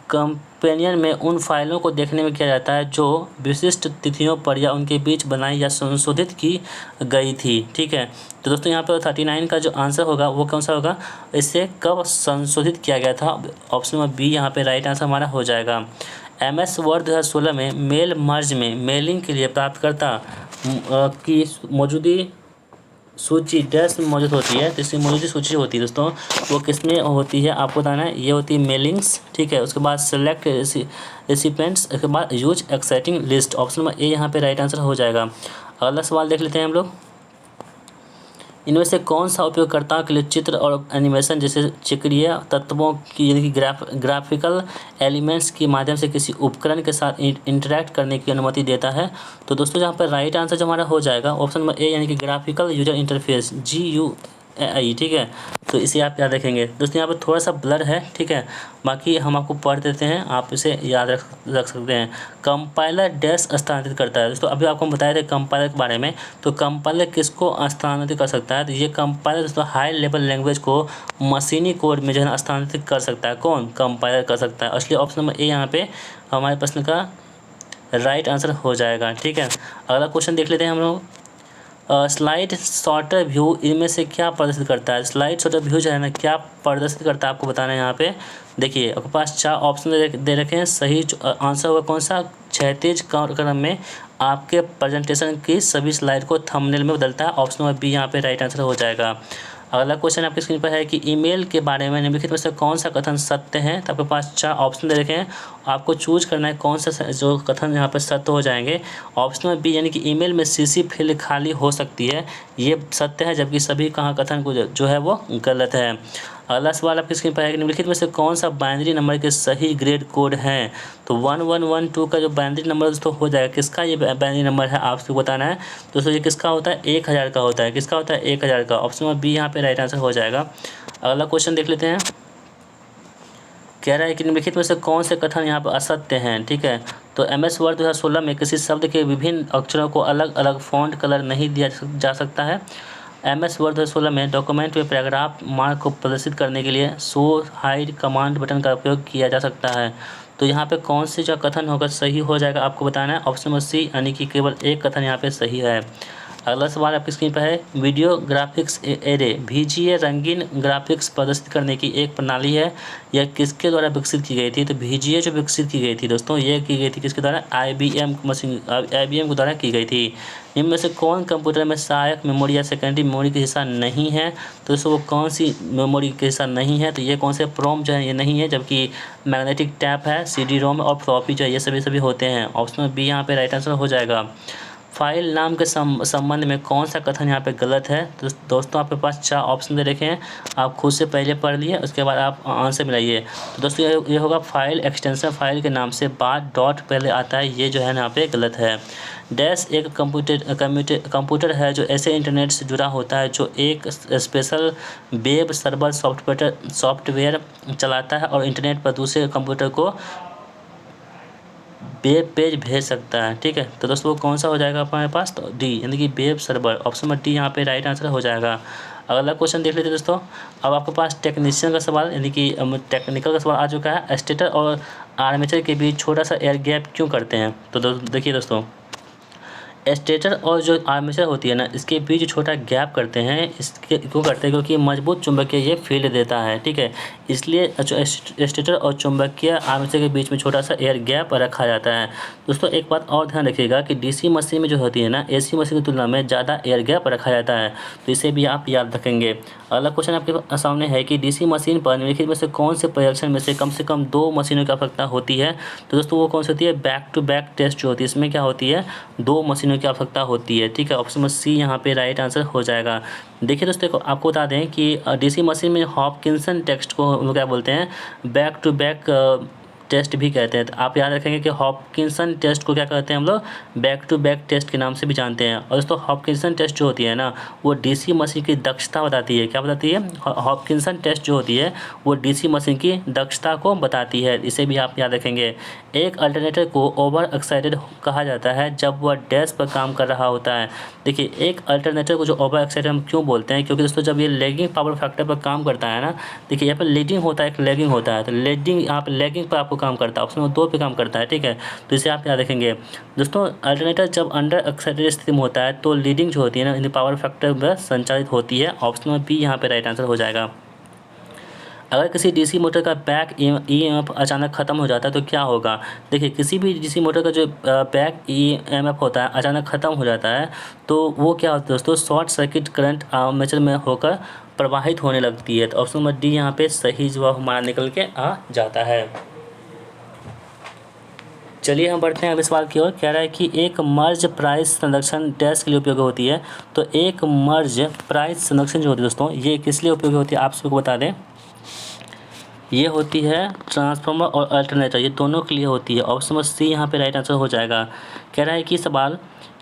कंपेनियन में उन फाइलों को देखने में किया जाता है जो विशिष्ट तिथियों पर या उनके बीच बनाई या संशोधित की गई थी? ठीक है, तो दोस्तों यहाँ पर 39 का जो आंसर होगा वो कौन सा होगा? इसे कब संशोधित किया गया था? ऑप्शन नंबर बी यहाँ पे राइट आंसर हमारा हो जाएगा। MS वर्ड 2016 में मेल मर्ज में मेलिंग के लिए प्राप्तकर्ता की मौजूदी सूची डैश में मौजूद होती है। तो इसकी मौजूदा सूची होती है दोस्तों वो किसमें होती है आपको बताना है। ये होती है मेलिंग्स। ठीक है, उसके बाद सेलेक्ट रेसिपेंट्स, उसके बाद use exciting list. Option number A यहाँ पे राइट आंसर हो जाएगा। अगला सवाल देख लेते हैं हम लोग। इनमें से कौन सा उपयोगकर्ताओं के लिए चित्र और एनिमेशन जैसे चक्रीय तत्वों की यानी कि ग्राफिकल एलिमेंट्स के माध्यम से किसी उपकरण के साथ इंटरैक्ट करने की अनुमति देता है? तो दोस्तों यहाँ पर राइट आंसर जो हमारा हो जाएगा ऑप्शन नंबर ए यानी कि ग्राफिकल यूजर इंटरफेस, आई, ठीक है। तो इसे आप याद रखेंगे दोस्तों। यहाँ पर थोड़ा सा ब्लर है, ठीक है, बाकी हम आपको पढ़ देते हैं, आप इसे याद रख सकते हैं। कंपाइलर डैश स्थानांतरित करता है दोस्तों। अभी आपको हम बताए थे कंपाइलर के बारे में। तो कंपाइलर किसको स्थानांतरित कर सकता है? तो ये कंपाइलर दोस्तों हाई लेवल लैंग्वेज को मशीनी कोड में जो है स्थानांतरित कर सकता है। कौन? कंपाइलर कर सकता है। इसलिए ऑप्शन नंबर ए यहाँ पे हमारे प्रश्न का राइट आंसर हो जाएगा, ठीक है। अगला क्वेश्चन देख लेते हैं हम लोग। स्लाइड सॉर्टर व्यू इनमें से क्या प्रदर्शित करता है? स्लाइड सॉर्टर व्यू जो है ना, क्या प्रदर्शित करता है आपको बताना है यहाँ पे। देखिए आपके पास 4 ऑप्शन दे रखे हैं। सही आंसर होगा कौन सा? क्षैतिज क्रम में आपके प्रेजेंटेशन की सभी स्लाइड को थंबनेल में बदलता है। ऑप्शन नंबर बी यहाँ पे राइट आंसर हो जाएगा। अगला क्वेश्चन आपकी स्क्रीन पर है कि ईमेल के बारे में निम्नलिखित में से कौन सा कथन सत्य है? तो आपके पास 4 ऑप्शन दे रखे हैं, आपको चूज करना है कौन सा जो कथन यहाँ पर सत्य हो जाएंगे। ऑप्शन नंबर बी यानी कि ईमेल में सीसी फील्ड खाली हो सकती है, ये सत्य है, जबकि सभी कहाँ कथन को जो है वो गलत है। अगला सवाल आपकी स्क्रीन पर है कि निम्नलिखित में से कौन सा बाइनरी नंबर के सही ग्रेड कोड है? तो 1112 का जो बाइनरी नंबर दोस्तों हो जाएगा, किसका ये बाइनरी नंबर है आपको बताना है दोस्तों। ये किसका होता है? 1000 का होता है। किसका होता है? 1000 का। ऑप्शन नंबर बी यहाँ पे राइट आंसर हो जाएगा। अगला क्वेश्चन देख लेते हैं। कह रहा है कि निम्नलिखित में से कौन से कथन यहाँ पर असत्य हैं, ठीक है। तो MS वर्ड 2016 में किसी शब्द के विभिन्न अक्षरों को अलग अलग फॉन्ट कलर नहीं दिया जा सकता है। MS वर्ड 2016 में डॉक्यूमेंट में पैराग्राफ मार्क को प्रदर्शित करने के लिए शो हाइड कमांड बटन का उपयोग किया जा सकता है। तो यहाँ पे कौन से जो कथन होगा सही हो जाएगा आपको बताना है। ऑप्शन नंबर सी यानी कि केवल एक कथन यहाँ पे सही है। अगला सवाल आपकी स्क्रीन पर है। वीडियो ग्राफिक्स एरे VGA रंगीन ग्राफिक्स प्रदर्शित करने की एक प्रणाली है, यह किसके द्वारा विकसित की गई थी? तो VGA जो विकसित की गई थी दोस्तों, ये की गई थी किसके द्वारा? IBM के द्वारा की गई थी। इनमें से कौन कंप्यूटर में सहायक मेमोरी या सेकेंडरी मेमोरी का हिस्सा नहीं है? तो दोस्तों वो कौन सी मेमोरी का हिस्सा नहीं है? तो ये कौन से प्रोम जो है ये नहीं है, जबकि मैग्नेटिक टैप है, CD-ROM और फ्लॉपी जो है ये सभी होते हैं। ऑप्शन बी यहाँ पे राइट आंसर हो जाएगा। फाइल नाम के संबंध में कौन सा कथन यहाँ पे गलत है? तो दोस्तों आपके पास 4 ऑप्शन दे रखे हैं, आप खुद से पहले पढ़ लिए, उसके बाद आप आंसर मिलाइए। तो दोस्तों ये होगा फाइल एक्सटेंशन, फाइल के नाम से बाद डॉट पहले आता है, ये जो है यहाँ पे गलत है। डैश एक कंप्यूटर है जो ऐसे इंटरनेट से जुड़ा होता है जो एक स्पेशल वेब सर्वर सॉफ्टवेयर चलाता है और इंटरनेट पर दूसरे कंप्यूटर को वेब पेज भेज सकता है, ठीक है। तो दोस्तों वो कौन सा हो जाएगा हमारे पास? तो डी यानी कि web server. Option number D यहाँ पे राइट आंसर हो जाएगा। अगला क्वेश्चन देख लेते हैं दोस्तों। अब आपके पास टेक्नीशियन का सवाल यानी कि टेक्निकल का सवाल आ चुका है। स्टेटर और आर्मेचर के बीच छोटा सा एयर गैप क्यों करते हैं? तो देखिए दोस्तों, स्टेटर और जो आर्मेचर होती है ना, इसके बीच छोटा गैप करते हैं। इसके क्यों करते हैं? क्योंकि मजबूत चुंबकीय ये फील्ड देता है, ठीक है। इसलिए स्टेटर और चुंबकीय आर्मेचर के बीच में छोटा सा एयर गैप रखा जाता है। दोस्तों एक बात और ध्यान रखिएगा कि DC मशीन में जो होती है ना, AC मशीन की तुलना में ज़्यादा एयर गैप रखा जाता है, तो इसे भी आप याद रखेंगे। अगला क्वेश्चन आपके सामने है कि DC मशीन पर निम्नलिखित में से कौन से परीक्षण में से कम 2 मशीनों की आवश्यकता होती है? तो दोस्तों वो कौन सी होती है? बैक टू बैक टेस्ट जो होती है, इसमें क्या होती है? 2 मशीनों की आवश्यकता होती है, ठीक है। ऑप्शन नंबर सी यहाँ पे राइट आंसर हो जाएगा। देखिए दोस्तों आपको बता दें कि DC मशीन में हॉपकिंसन टेस्ट को हम लोग क्या बोलते हैं? बैक टू बैक टेस्ट भी कहते हैं। तो आप याद रखेंगे कि हॉपकिंसन टेस्ट को क्या कहते हैं हम लोग? बैक टू बैक टेस्ट के नाम से भी जानते हैं। और दोस्तों हॉपकिंसन टेस्ट जो होती है ना, वो DC मशीन की दक्षता बताती है। क्या बताती है? हॉपकिंसन टेस्ट जो होती है वो DC मशीन की दक्षता को बताती है, इसे भी आप याद रखेंगे। एक अल्टरनेटर को ओवर एक्साइटेड कहा जाता है जब वह डैश पर काम कर रहा होता है। देखिए एक अल्टरनेटर को जो ओवर एक्साइटेड हम क्यों बोलते हैं? क्योंकि दोस्तों जब ये लैगिंग पावर फैक्टर पर काम करता है ना, देखिए यहाँ पर लीडिंग होता है, एक लैगिंग होता है। तो लीडिंग यहाँ पर लैगिंग पर आपको काम करता है, ऑप्शन नंबर 2 पे काम करता है, ठीक है। तो इसे आप याद रखेंगे। दोस्तों अल्टरनेटर जब अंडर एक्साइटेड स्थिति में होता है तो लीडिंग जो होती है ना, इन पावर फैक्टर में संचालित होती है। ऑप्शन नंबर बी यहाँ पे राइट आंसर हो जाएगा। अगर किसी DC मोटर का बैक EMF अचानक ख़त्म हो जाता है तो क्या होगा? देखिए किसी भी DC मोटर का जो बैक EMF होता है अचानक ख़त्म हो जाता है तो वो क्या होता है दोस्तों? शॉर्ट सर्किट करंट आर्मेचर में होकर प्रवाहित होने लगती है। तो ऑप्शन नंबर डी यहाँ पे सही जवाब हमारा निकल के आ जाता है। चलिए हम बढ़ते हैं अगले सवाल की ओर। कह रहा है कि एक मर्ज प्राइस संरक्षण डैश के लिए उपयोगी होती है। तो एक मर्ज प्राइस संरक्षण जो होती है दोस्तों, ये किस लिए उपयोगी होती है आप सबको बता दें। ये होती है ट्रांसफार्मर और अल्टरनेटर, ये दोनों के लिए होती है। ऑप्शन नंबर सी यहाँ पे राइट आंसर हो जाएगा। कह रहा है कि सवाल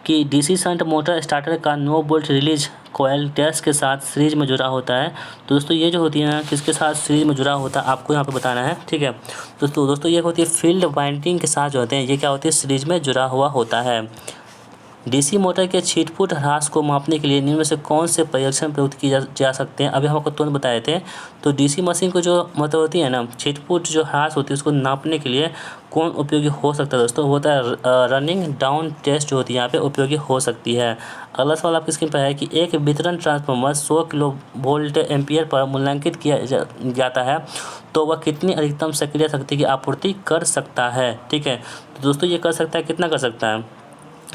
कि डीसी शंट मोटर स्टार्टर का नो बोल्ट रिलीज कोयल डैश के साथ सीरीज में जुड़ा होता है। तो दोस्तों ये जो होती है ना, किसके साथ सीरीज में जुड़ा होता है आपको यहाँ पे बताना है, ठीक है। दोस्तों ये होती है फील्ड वाइंडिंग के साथ जो होते हैं, ये क्या होती है, सीरीज में जुड़ा हुआ होता है। डीसी मोटर के छिटपुट ह्रास को मापने के लिए निम्न में से कौन से परीक्षण प्रयुक्त किए जा सकते हैं, अभी हम आपको तुरंत बताए थे। तो डीसी मशीन को जो मतलब होती है ना, छिटपुट जो ह्रास होती है उसको नापने के लिए कौन उपयोगी हो सकता है दोस्तों, होता है रनिंग डाउन टेस्ट जो होती है यहाँ पे उपयोगी हो सकती है। अगला सवाल आपकी स्क्रीन पर है कि एक वितरण transformer 100 kilo volt ampere per मूल्यांकित किया जाता है तो वह कितनी अधिकतम सक्रिय शक्ति की आपूर्ति कर सकता है, ठीक है। तो दोस्तों ये कर सकता है, कितना कर सकता है,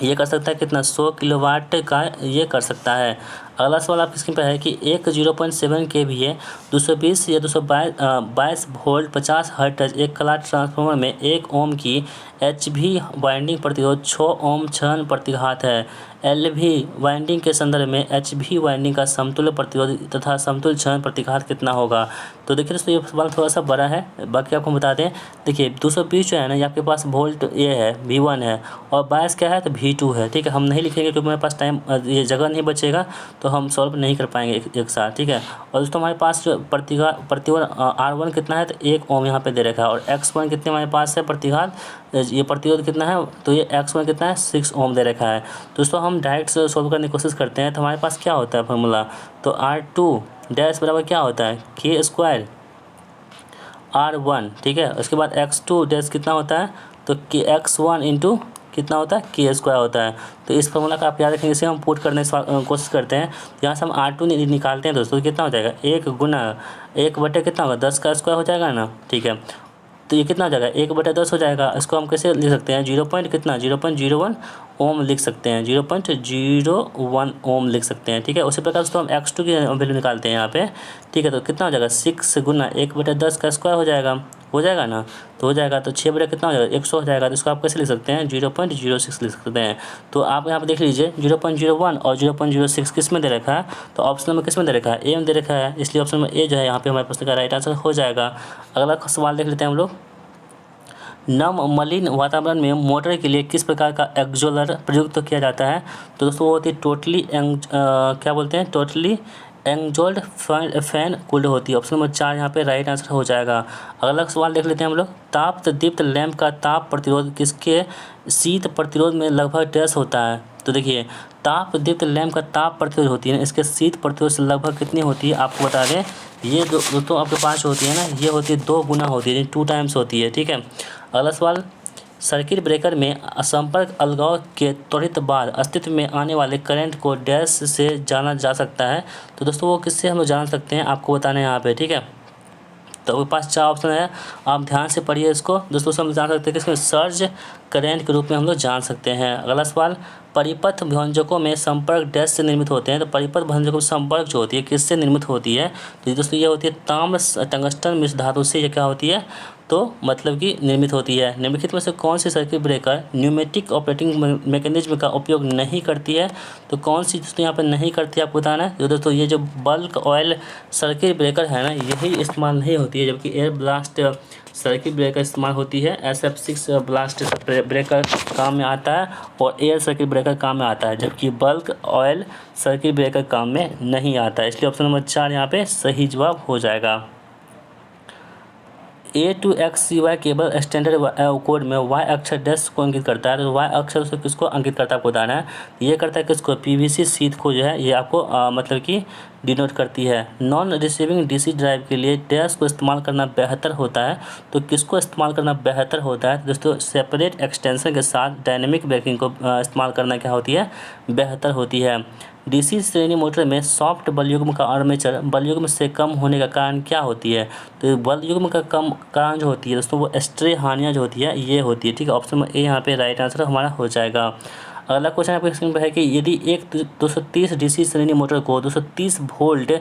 ये कर सकता है कितना, 100 किलोवाट का ये कर सकता है। अगला सवाल आपकी स्क्रीन पर है कि एक 0.7 kVA 220 या 222 वोल्ट 50 हर्ट्ज एक क्लास ट्रांसफार्मर में 1 ओम की HV वाइंडिंग प्रतिरोध 6 ओम क्षण प्रतिघात है। LV वाइंडिंग के संदर्भ में HV वाइंडिंग का समतुल्य प्रतिरोध तथा समतुल्य क्षण प्रतिघात कितना होगा। तो देखिए दोस्तों ये सवाल थोड़ा सा बड़ा है, बाकी आपको बता दें। देखिए 220 जो है ना, ये आपके पास वोल्ट ये है V1 है, और 22 क्या है तो V2 है, ठीक है। हम नहीं लिखेंगे क्योंकि मेरे पास टाइम ये जगह नहीं बचेगा, तो हम सॉल्व नहीं कर पाएंगे एक साथ, ठीक है। और दोस्तों हमारे पास जो प्रतिरोध R1 कितना है तो 1 ओम यहाँ पे दे रखा है, और X1 कितने हमारे पास है प्रतिघात, ये प्रतिरोध कितना है तो ये X1 कितना है 6 ओम दे रखा है। दोस्तों हम डायरेक्ट सॉल्व करने की कोशिश करते हैं, तो हमारे पास क्या होता है फॉर्मूला, तो R2 डैश बराबर क्या होता है K² R1, ठीक है। उसके बाद X2 डैश कितना होता है तो X1 इंटू कितना होता है K² होता है। तो इस फॉर्मूला का आप याद रखेंगे, इसे हम पुट करने की कोशिश करते हैं। यहाँ से हम R2 निकालते हैं दोस्तों, कितना हो जाएगा 1 गुना 1 बटे कितना होगा 10 का स्क्वायर हो जाएगा ना, ठीक है। तो ये कितना हो जाएगा 1 बटे 10 हो जाएगा। इसको हम कैसे लिख सकते हैं, 0.01 ओम लिख सकते हैं, 0.01 ओम लिख सकते हैं, ठीक है। उसी प्रकार से तो हम X2 की वैल्यू निकालते हैं यहाँ पे, ठीक है। तो कितना हो जाएगा 6 गुना 1 बटे 10 का स्क्वायर हो जाएगा ना, तो हो जाएगा तो 6 बटे कितना हो जाएगा 100 हो जाएगा। तो इसको आप कैसे लिख सकते हैं 0.06 लिख सकते हैं। तो आप यहाँ पे देख लीजिए 0.01 और 0.06 किस में दे रखा है, तो ऑप्शन में किस में दे रखा है, ए में दे रखा है, इसलिए ऑप्शन में ए जो है यहाँ पे हमारे प्रश्न का राइट आंसर हो जाएगा। अगला सवाल देख लेते हैं हम लोग। नम मलिन वातावरण में मोटर के लिए किस प्रकार का एक्सोलर प्रयुक्त किया जाता है। तो दोस्तों वो होती है टोटली एंगजोल्ड फैन कूल्ड होती है। ऑप्शन नंबर 4 यहाँ पे राइट आंसर हो जाएगा। अगला सवाल देख लेते हैं हम लोग। ताप दीप्त लैंप का ताप प्रतिरोध किसके शीत प्रतिरोध में लगभग डैश होता है। तो देखिए ताप दीप्त लैंप का ताप प्रतिरोध होती है ना, इसके शीत प्रतिरोध से लगभग कितनी होती है आपको बता दें। ये दोस्तों आपके पास होती है ना, ये होती है 2 गुना होती है, 2 टाइम्स होती है, ठीक है। अगला सवाल। सर्किट ब्रेकर में संपर्क अलगाव के त्वरित बाद अस्तित्व में आने वाले करंट को डैश से जाना जा सकता है। तो दोस्तों वो किससे हम लोग जान सकते हैं आपको बताना है यहाँ पे, ठीक है। तो आपके पास 4 ऑप्शन है, आप ध्यान से पढ़िए इसको दोस्तों। हम जान सकते हैं कि इसमें सर्ज करंट के रूप में हम लोग जान सकते हैं। अगला सवाल। परिपथ भंजकों में संपर्क डैश से निर्मित होते हैं। तो परिपथ भंजकों में संपर्क जो होती है किससे निर्मित होती है, तो दोस्तों ये होती है ताम्र टंगस्टन मिश्र धातु से। ये क्या होती है तो मतलब कि निर्मित होती है। निम्नलिखित में से कौन सी circuit breaker pneumatic operating mechanism का उपयोग नहीं करती है। तो कौन सी दोस्तों यहाँ पर नहीं करती है आपको बताना है। दोस्तों ये जो बल्क ऑयल सर्किट ब्रेकर है ना, यही इस्तेमाल नहीं होती है, जबकि एयर ब्लास्ट सर्किट ब्रेकर इस्तेमाल होती है। SF6 ब्लास्ट ब्रेकर काम में आता है और एयर सर्किट ब्रेकर काम में आता है, जबकि बल्क ऑयल सर्किट ब्रेकर काम में नहीं आता है। इसलिए ऑप्शन नंबर 4 यहाँ पे सही जवाब हो जाएगा। A2XCY केबल स्टैंडर्ड कोड में Y अक्षर डैश को अंकित करता है। तो Y अक्षर से किसको अंकित करता है आपको बताना है। ये करता है किसको, PVC शीट को जो है ये आपको मतलब कि डिनोट करती है। नॉन रिसीविंग DC ड्राइव के लिए डैश को इस्तेमाल करना बेहतर होता है। तो किसको इस्तेमाल करना बेहतर होता है दोस्तों, सेपरेट एक्सटेंशन के साथ डायनेमिक ब्रेकिंग को इस्तेमाल करना क्या होती है, बेहतर होती है। DC श्रेणी मोटर में सॉफ्ट बल युग्म का आर्मेचर बल युग्म से कम होने का कारण क्या होती है। तो बल युग्म का कम कारण जो होती है दोस्तों वो स्ट्रे हानियाँ जो होती है ये होती है, ठीक है। ऑप्शन नंबर ए यहाँ पे राइट आंसर हमारा हो जाएगा। अगला क्वेश्चन आपके स्क्रीन पर है कि यदि एक 230 DC श्रेणी मोटर को 230 वोल्ट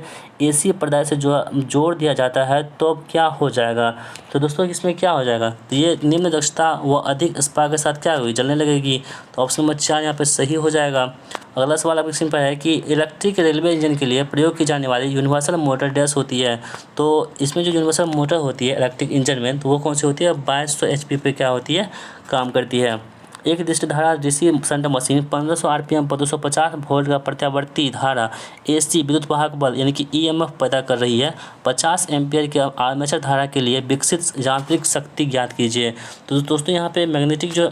AC प्रदाय से जोड़ दिया जाता है तो क्या हो जाएगा। तो दोस्तों इसमें क्या हो जाएगा, तो ये निम्न दक्षता व अधिक स्पार्क के साथ क्या होगी, जलने लगेगी। तो ऑप्शन नंबर 4 यहाँ पे सही हो जाएगा। अगला सवाल आपके स्क्रीन पर है कि इलेक्ट्रिक रेलवे इंजन के लिए प्रयोग की जाने वाली यूनिवर्सल मोटर डैश होती है। तो इसमें जो यूनिवर्सल मोटर होती है इलेक्ट्रिक इंजन में, तो वो कौन सी होती है, 2200 HP पे क्या होती है काम करती है। एक निर्दिष्ट धारा डीसी शंट मशीन 1500 आरपीएम पर 250 वोल्ट का प्रत्यावर्ती धारा एसी विद्युत वाहक बल यानी कि ईएमएफ पैदा कर रही है। 50 एम्पीयर के आर्मेचर धारा के लिए विकसित यांत्रिक शक्ति ज्ञात कीजिए। तो दोस्तों यहाँ पे मैग्नेटिक जो,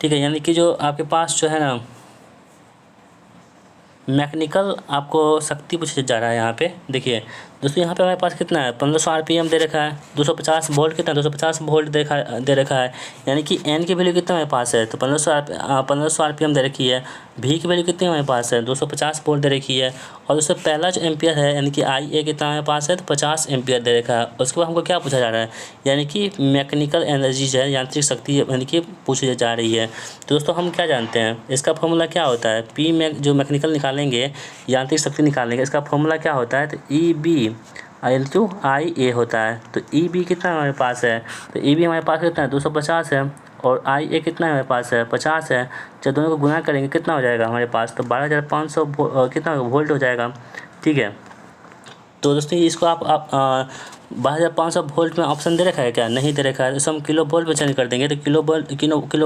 ठीक है, यानी कि जो आपके पास जो है ना मैकेनिकल आपको शक्ति पूछा जा रहा है यहाँ पे। देखिए दोस्तों यहाँ पे हमारे पास कितना है, 1500 आरपीएम दे रखा है, 250 वोल्ट कितना, 250 वोल्ट दे रखा है, यानी कि एन की वैल्यू कितना हमारे पास है, तो 1500 आरपीएम दे रखी है। भी की वैल्यू कितनी हमारे पास है, 250 वोल्ट दे रखी है। और दोस्तों पहला जो एम्पियर है यानी कि आई ए कितना हमारे पास है, तो 50 एम्पियर दे रखा है। उसके बाद हमको क्या पूछा जा रहा है, यानी कि मैकेनिकल एनर्जी जो है, यांत्रिक शक्ति यानी कि पूछी जा रही है। तो दोस्तों हम क्या जानते हैं, इसका फॉर्मूला क्या होता है, पी में जो मैकेनिकल निकालेंगे, यांत्रिक शक्ति निकालेंगे, इसका फॉर्मूला क्या होता है, तो ई बी इंटू आई ए होता है। तो ई बी कितना हमारे पास है, तो ई बी हमारे पास कितना है, 250 है, और आई ए कितना हमारे पास है, 50 है। जब दोनों को गुना करेंगे कितना हो जाएगा हमारे पास, तो 12,500 कितना वोल्ट हो जाएगा। ठीक है, तो दोस्तों इसको आप 12,500 वोल्ट में ऑप्शन दे रखा है क्या, नहीं दे रखा है, तो हम किलो वोल्ट में चेंज कर देंगे, तो किलो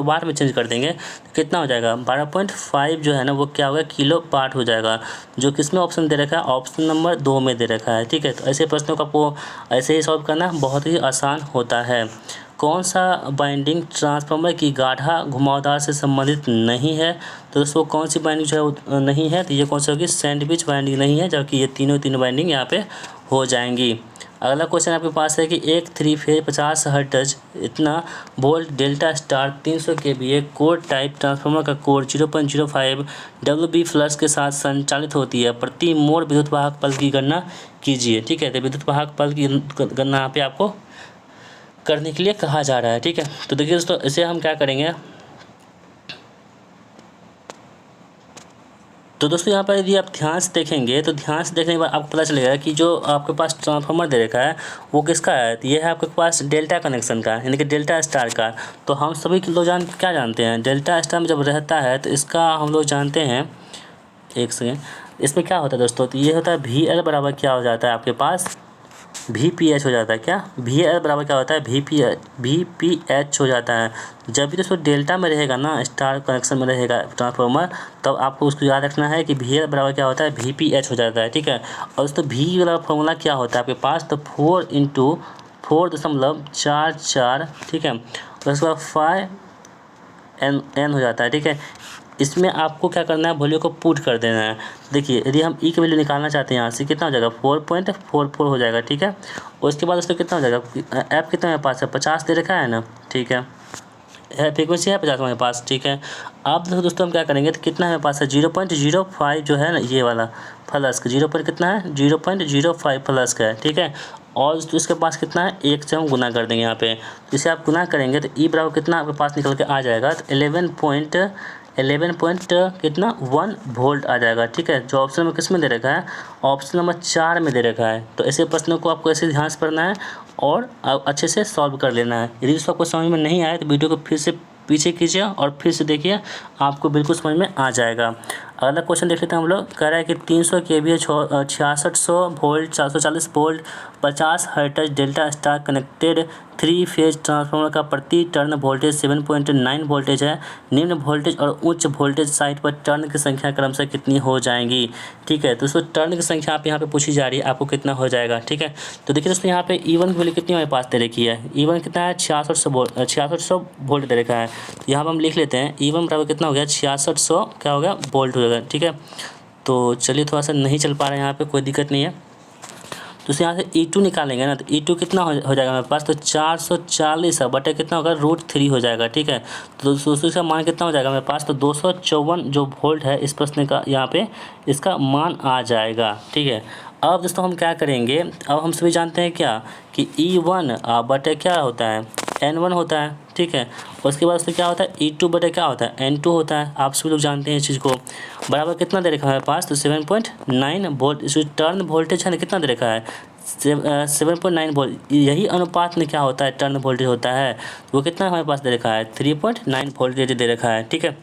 वाट में चेंज कर देंगे तो कितना हो जाएगा, 12.5 जो है ना वो क्या होगा, किलो वाट हो जाएगा, जो किसमें ऑप्शन दे रखा है, ऑप्शन नंबर 2 में दे रखा है। ठीक है, तो ऐसे प्रश्नों का आपको ऐसे ही सॉल्व करना बहुत ही आसान होता है। कौन सा बाइंडिंग ट्रांसफार्मर की गाढ़ा घुमावदार से संबंधित नहीं है, तो दोस्तों कौन सी बाइंडिंग जो है नहीं है, तो ये कौन सी होगी, सैंडविच बाइंडिंग नहीं है, जबकि ये तीनों बाइंडिंग यहाँ पे हो जाएंगी। अगला क्वेश्चन आपके पास है कि एक 3 फेज 50 हर्ट्ज इतना volt delta star 300 kVA core type transformer का कोर 0.05 WB फ्लक्स के साथ संचालित होती है, प्रति मोड़ विद्युत वाहक पल की गणना कीजिए। ठीक है, तो विद्युत वाहक पल की गणना यहाँ पे आपको करने के लिए कहा जा रहा है। ठीक है, तो देखिए दोस्तों इसे हम क्या करेंगे, तो दोस्तों यहाँ पर यदि आप ध्यान से देखेंगे तो ध्यान से देखने के बाद आपको पता चलेगा कि जो आपके पास ट्रांसफार्मर दे रखा है वो किसका है, तो ये है आपके पास डेल्टा कनेक्शन का, यानी कि डेल्टा स्टार का। तो हम सभी लोग क्या जानते हैं, डेल्टा स्टार में जब रहता है तो इसका हम लोग जानते हैं, एक सेकेंड, इसमें क्या होता है दोस्तों, तो ये होता है VL बराबर क्या हो जाता है आपके पास, VPH हो जाता है। क्या VL बराबर क्या होता है, VPH हो जाता है। जब भी दोस्तों डेल्टा में रहेगा ना, स्टार कनेक्शन में रहेगा ट्रांसफार्मर, तब आपको उसको याद रखना है कि VL बराबर क्या होता है, VPH हो जाता है। ठीक है, और दोस्तों V वाला फॉर्मूला क्या होता है आपके पास, तो 4 × 4.44, ठीक है, और उसके बाद 5N हो जाता है। ठीक है, इसमें आपको क्या करना है, वैल्यू को पुट कर देना है। देखिए यदि हम ई की वैल्यू निकालना चाहते हैं यहाँ से, कितना हो जाएगा, 4.44 हो जाएगा। ठीक है, और उसके बाद उसका कितना हो जाएगा, ऐप कितना मेरे पास है, 50 दे रखा है ना। ठीक है, फ्रीक्वेंसी है 50 हमारे पास। ठीक है, अब दोस्तों हम क्या करेंगे, तो कितना हमारे पास है, 0.05 जो है ना ये वाला फ्लक्स का, 0. कितना है, 0.05 फ्लक्स का है। ठीक है, और इसके पास कितना है, 1 से हम गुना कर देंगे यहाँ पे, तो इसे आप गुना करेंगे तो ई बराबर कितना आपके पास निकल के आ जाएगा, तो 11.1 वोल्ट आ जाएगा। ठीक है, जो ऑप्शन में किस में दे रखा है, ऑप्शन नंबर 4 में दे रखा है। तो ऐसे प्रश्नों को आपको ऐसे ध्यान से पढ़ना है और अच्छे से सॉल्व कर लेना है। यदि दोस्तों आपको समझ में नहीं आए तो वीडियो को फिर से पीछे कीजिए और फिर से देखिए, आपको बिल्कुल समझ में आ जाएगा। अगला क्वेश्चन देख लेते हैं हम लोग, कह रहा है कि 300 kVA 6600 volt 440 volt 50 hertz delta star connected 3 phase transformer का प्रति टर्न वोल्टेज 7.9 वोल्टेज है। निम्न वोल्टेज और उच्च वोल्टेज साइड पर टर्न की संख्या क्रमशः कितनी हो जाएंगी। ठीक है, तो दोस्तों टर्न की संख्या आप यहाँ पे पूछी जा रही है, आपको कितना हो जाएगा। ठीक है, तो देखिए दोस्तों यहाँ पे E1 की वैल्यू कितनी हमारे पास दे रखी है, E1 कितना है, 6600 वोल्ट दे रखा है। तो यहाँ पर हम लिख लेते हैं E1 बराबर कितना हो गया, 6600 क्या हो गया वोल्ट हो जाएगा। ठीक है, तो चलिए थोड़ा सा नहीं चल पा रहा है यहाँ पे, कोई दिक्कत नहीं है। तो यहाँ से E2 निकालेंगे ना, तो E2 कितना हो जाएगा हमारे पास, तो 440 बटे कितना होगा, √3 हो जाएगा। ठीक है, तो दोस्तों इसका मान कितना हो जाएगा हमारे पास, तो 254 जो वोल्ट है इस प्रश्न का यहाँ पे इसका मान आ जाएगा। ठीक है, अब दोस्तों हम क्या करेंगे, अब हम सभी जानते हैं क्या कि E1 बटे क्या होता है, N1 होता है। ठीक है, उसके बाद उसमें क्या होता है, E2 बटे क्या होता है, N2 होता है। आप सभी लोग जानते हैं इस चीज़ को। बराबर कितना दे रखा है हमारे पास, तो 7.9 वोल्ट, इसमें टर्न वोल्टेज है ना कितना दे रखा है, 7.9 वोल्ट। यही अनुपात में क्या होता है, टर्न वोल्टेज होता है, वो कितना हमारे पास दे रखा है, 3.9 वोल्टेज दे रखा है। ठीक है,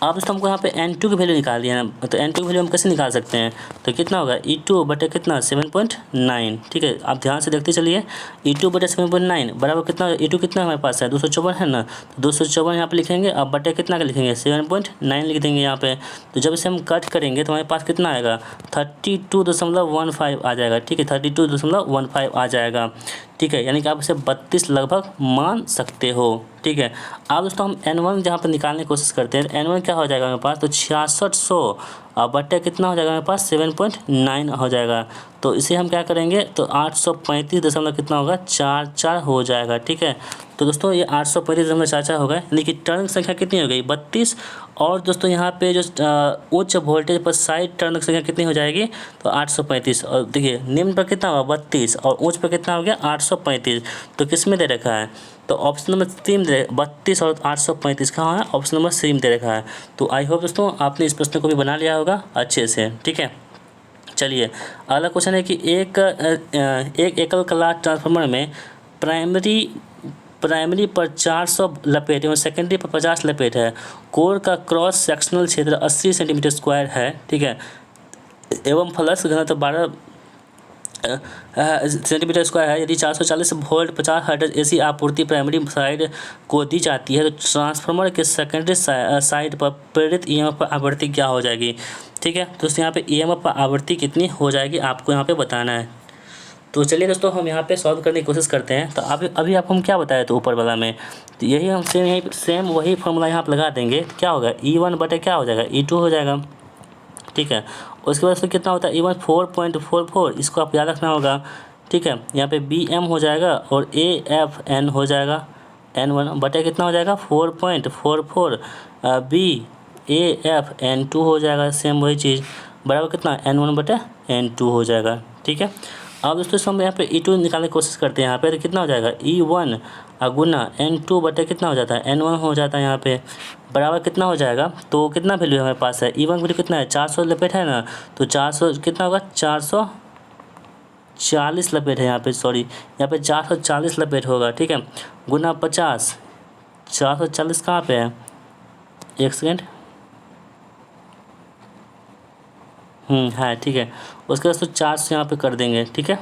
अब दोस्तों हमको यहाँ पे N2 की वैल्यू निकाल दिया ना, तो N2 की वैल्यू हम कैसे निकाल सकते हैं, तो कितना होगा E2 बटे कितना 7.9। ठीक है, आप ध्यान से देखते चलिए, E2 बटे 7.9 बराबर कितना, E2 कितना हमारे पास है 254 है ना, तो 254 यहाँ पे लिखेंगे। अब बटे कितना का लिखेंगे 7.9 लिख देंगे यहाँ पे। तो जब इसे हम कट करेंगे तो हमारे पास कितना आएगा 32.15 आ जाएगा। ठीक है, 32.15 आ जाएगा। ठीक है, यानी कि आप इसे 32 लगभग मान सकते हो। ठीक है, अब दोस्तों हम N1 जहाँ पर निकालने की कोशिश करते हैं, N1 क्या हो जाएगा हमारे पास, तो 6600 और बटे कितना हो जाएगा हमारे पास 7.9 हो जाएगा। तो इसे हम क्या करेंगे, तो 835 दशमलव कितना होगा 44 हो जाएगा। ठीक है, तो दोस्तों ये 835.44 होगा, यानी कि टर्न संख्या कितनी हो गई 32। और दोस्तों यहाँ पे जो उच्च वोल्टेज पर साइड टर्न संख्या कितनी हो जाएगी, तो 835। और देखिए निम्न पर कितना होगा 32 और उच्च पर कितना हो गया 835। तो किस में दे रखा है, तो ऑप्शन नंबर 3 दे 32 और 835 कहाँ है, ऑप्शन नंबर 3 दे रखा है। तो आई होप दोस्तों आपने इस प्रश्न को भी बना लिया होगा अच्छे से। ठीक है, चलिए अगला क्वेश्चन है कि एक एकल कला ट्रांसफार्मर में प्राइमरी पर 400 लपेट एवं सेकेंडरी पर 50 लपेट है। कोर का क्रॉस सेक्शनल क्षेत्र 80 सेंटीमीटर स्क्वायर है। ठीक है, एवं फ्लक्स घनत्व 12 सेंटीमीटर स्क्वायर है। यदि 440 वोल्ट 50 हर्ट्ज एसी आपूर्ति प्राइमरी साइड को दी जाती है, तो ट्रांसफार्मर के सेकेंडरी साइड पर प्रेरित ईएमएफ पर आवृत्ति क्या हो जाएगी। ठीक है, दोस्तों यहाँ पे ईएमएफ पर आवृत्ति कितनी हो जाएगी आपको यहाँ पे बताना है। तो चलिए दोस्तों हम यहाँ पे सॉल्व करने की कोशिश करते हैं। तो अभी आपको हम क्या बताया तो ऊपर वाला में, तो यही हम सेम वही फॉर्मूला यहाँ पर लगा देंगे। क्या होगा E1 बटे क्या हो जाएगा E2 हो जाएगा। ठीक है, उसके बाद फिर कितना होता है E1 4.44, इसको आप याद रखना होगा। ठीक है, यहाँ पे BM हो जाएगा और AFN हो जाएगा। N1 बटे कितना हो जाएगा 4.44 BAFN2 हो जाएगा। सेम वही चीज़ बराबर कितना N1 बटे N2 हो जाएगा। ठीक है, अब दोस्तों हम यहाँ पे E2 निकालने की कोशिश करते हैं। यहाँ पे तो कितना हो जाएगा E1 गुना N2 बटे कितना हो जाता है N1 हो जाता है। यहाँ पे बराबर कितना हो जाएगा, तो कितना वैल्यू हमारे पास है E1 वैल्यू कितना है 400 लपेट है ना, तो 400 कितना होगा 440 लपेट है यहाँ पे, सॉरी यहाँ पे 440 लपेट होगा। ठीक है, गुना 50, 440 कहाँ पे है, एक सेकेंड, है। ठीक है, उसके बाद तो 400 यहाँ पे कर देंगे। ठीक है,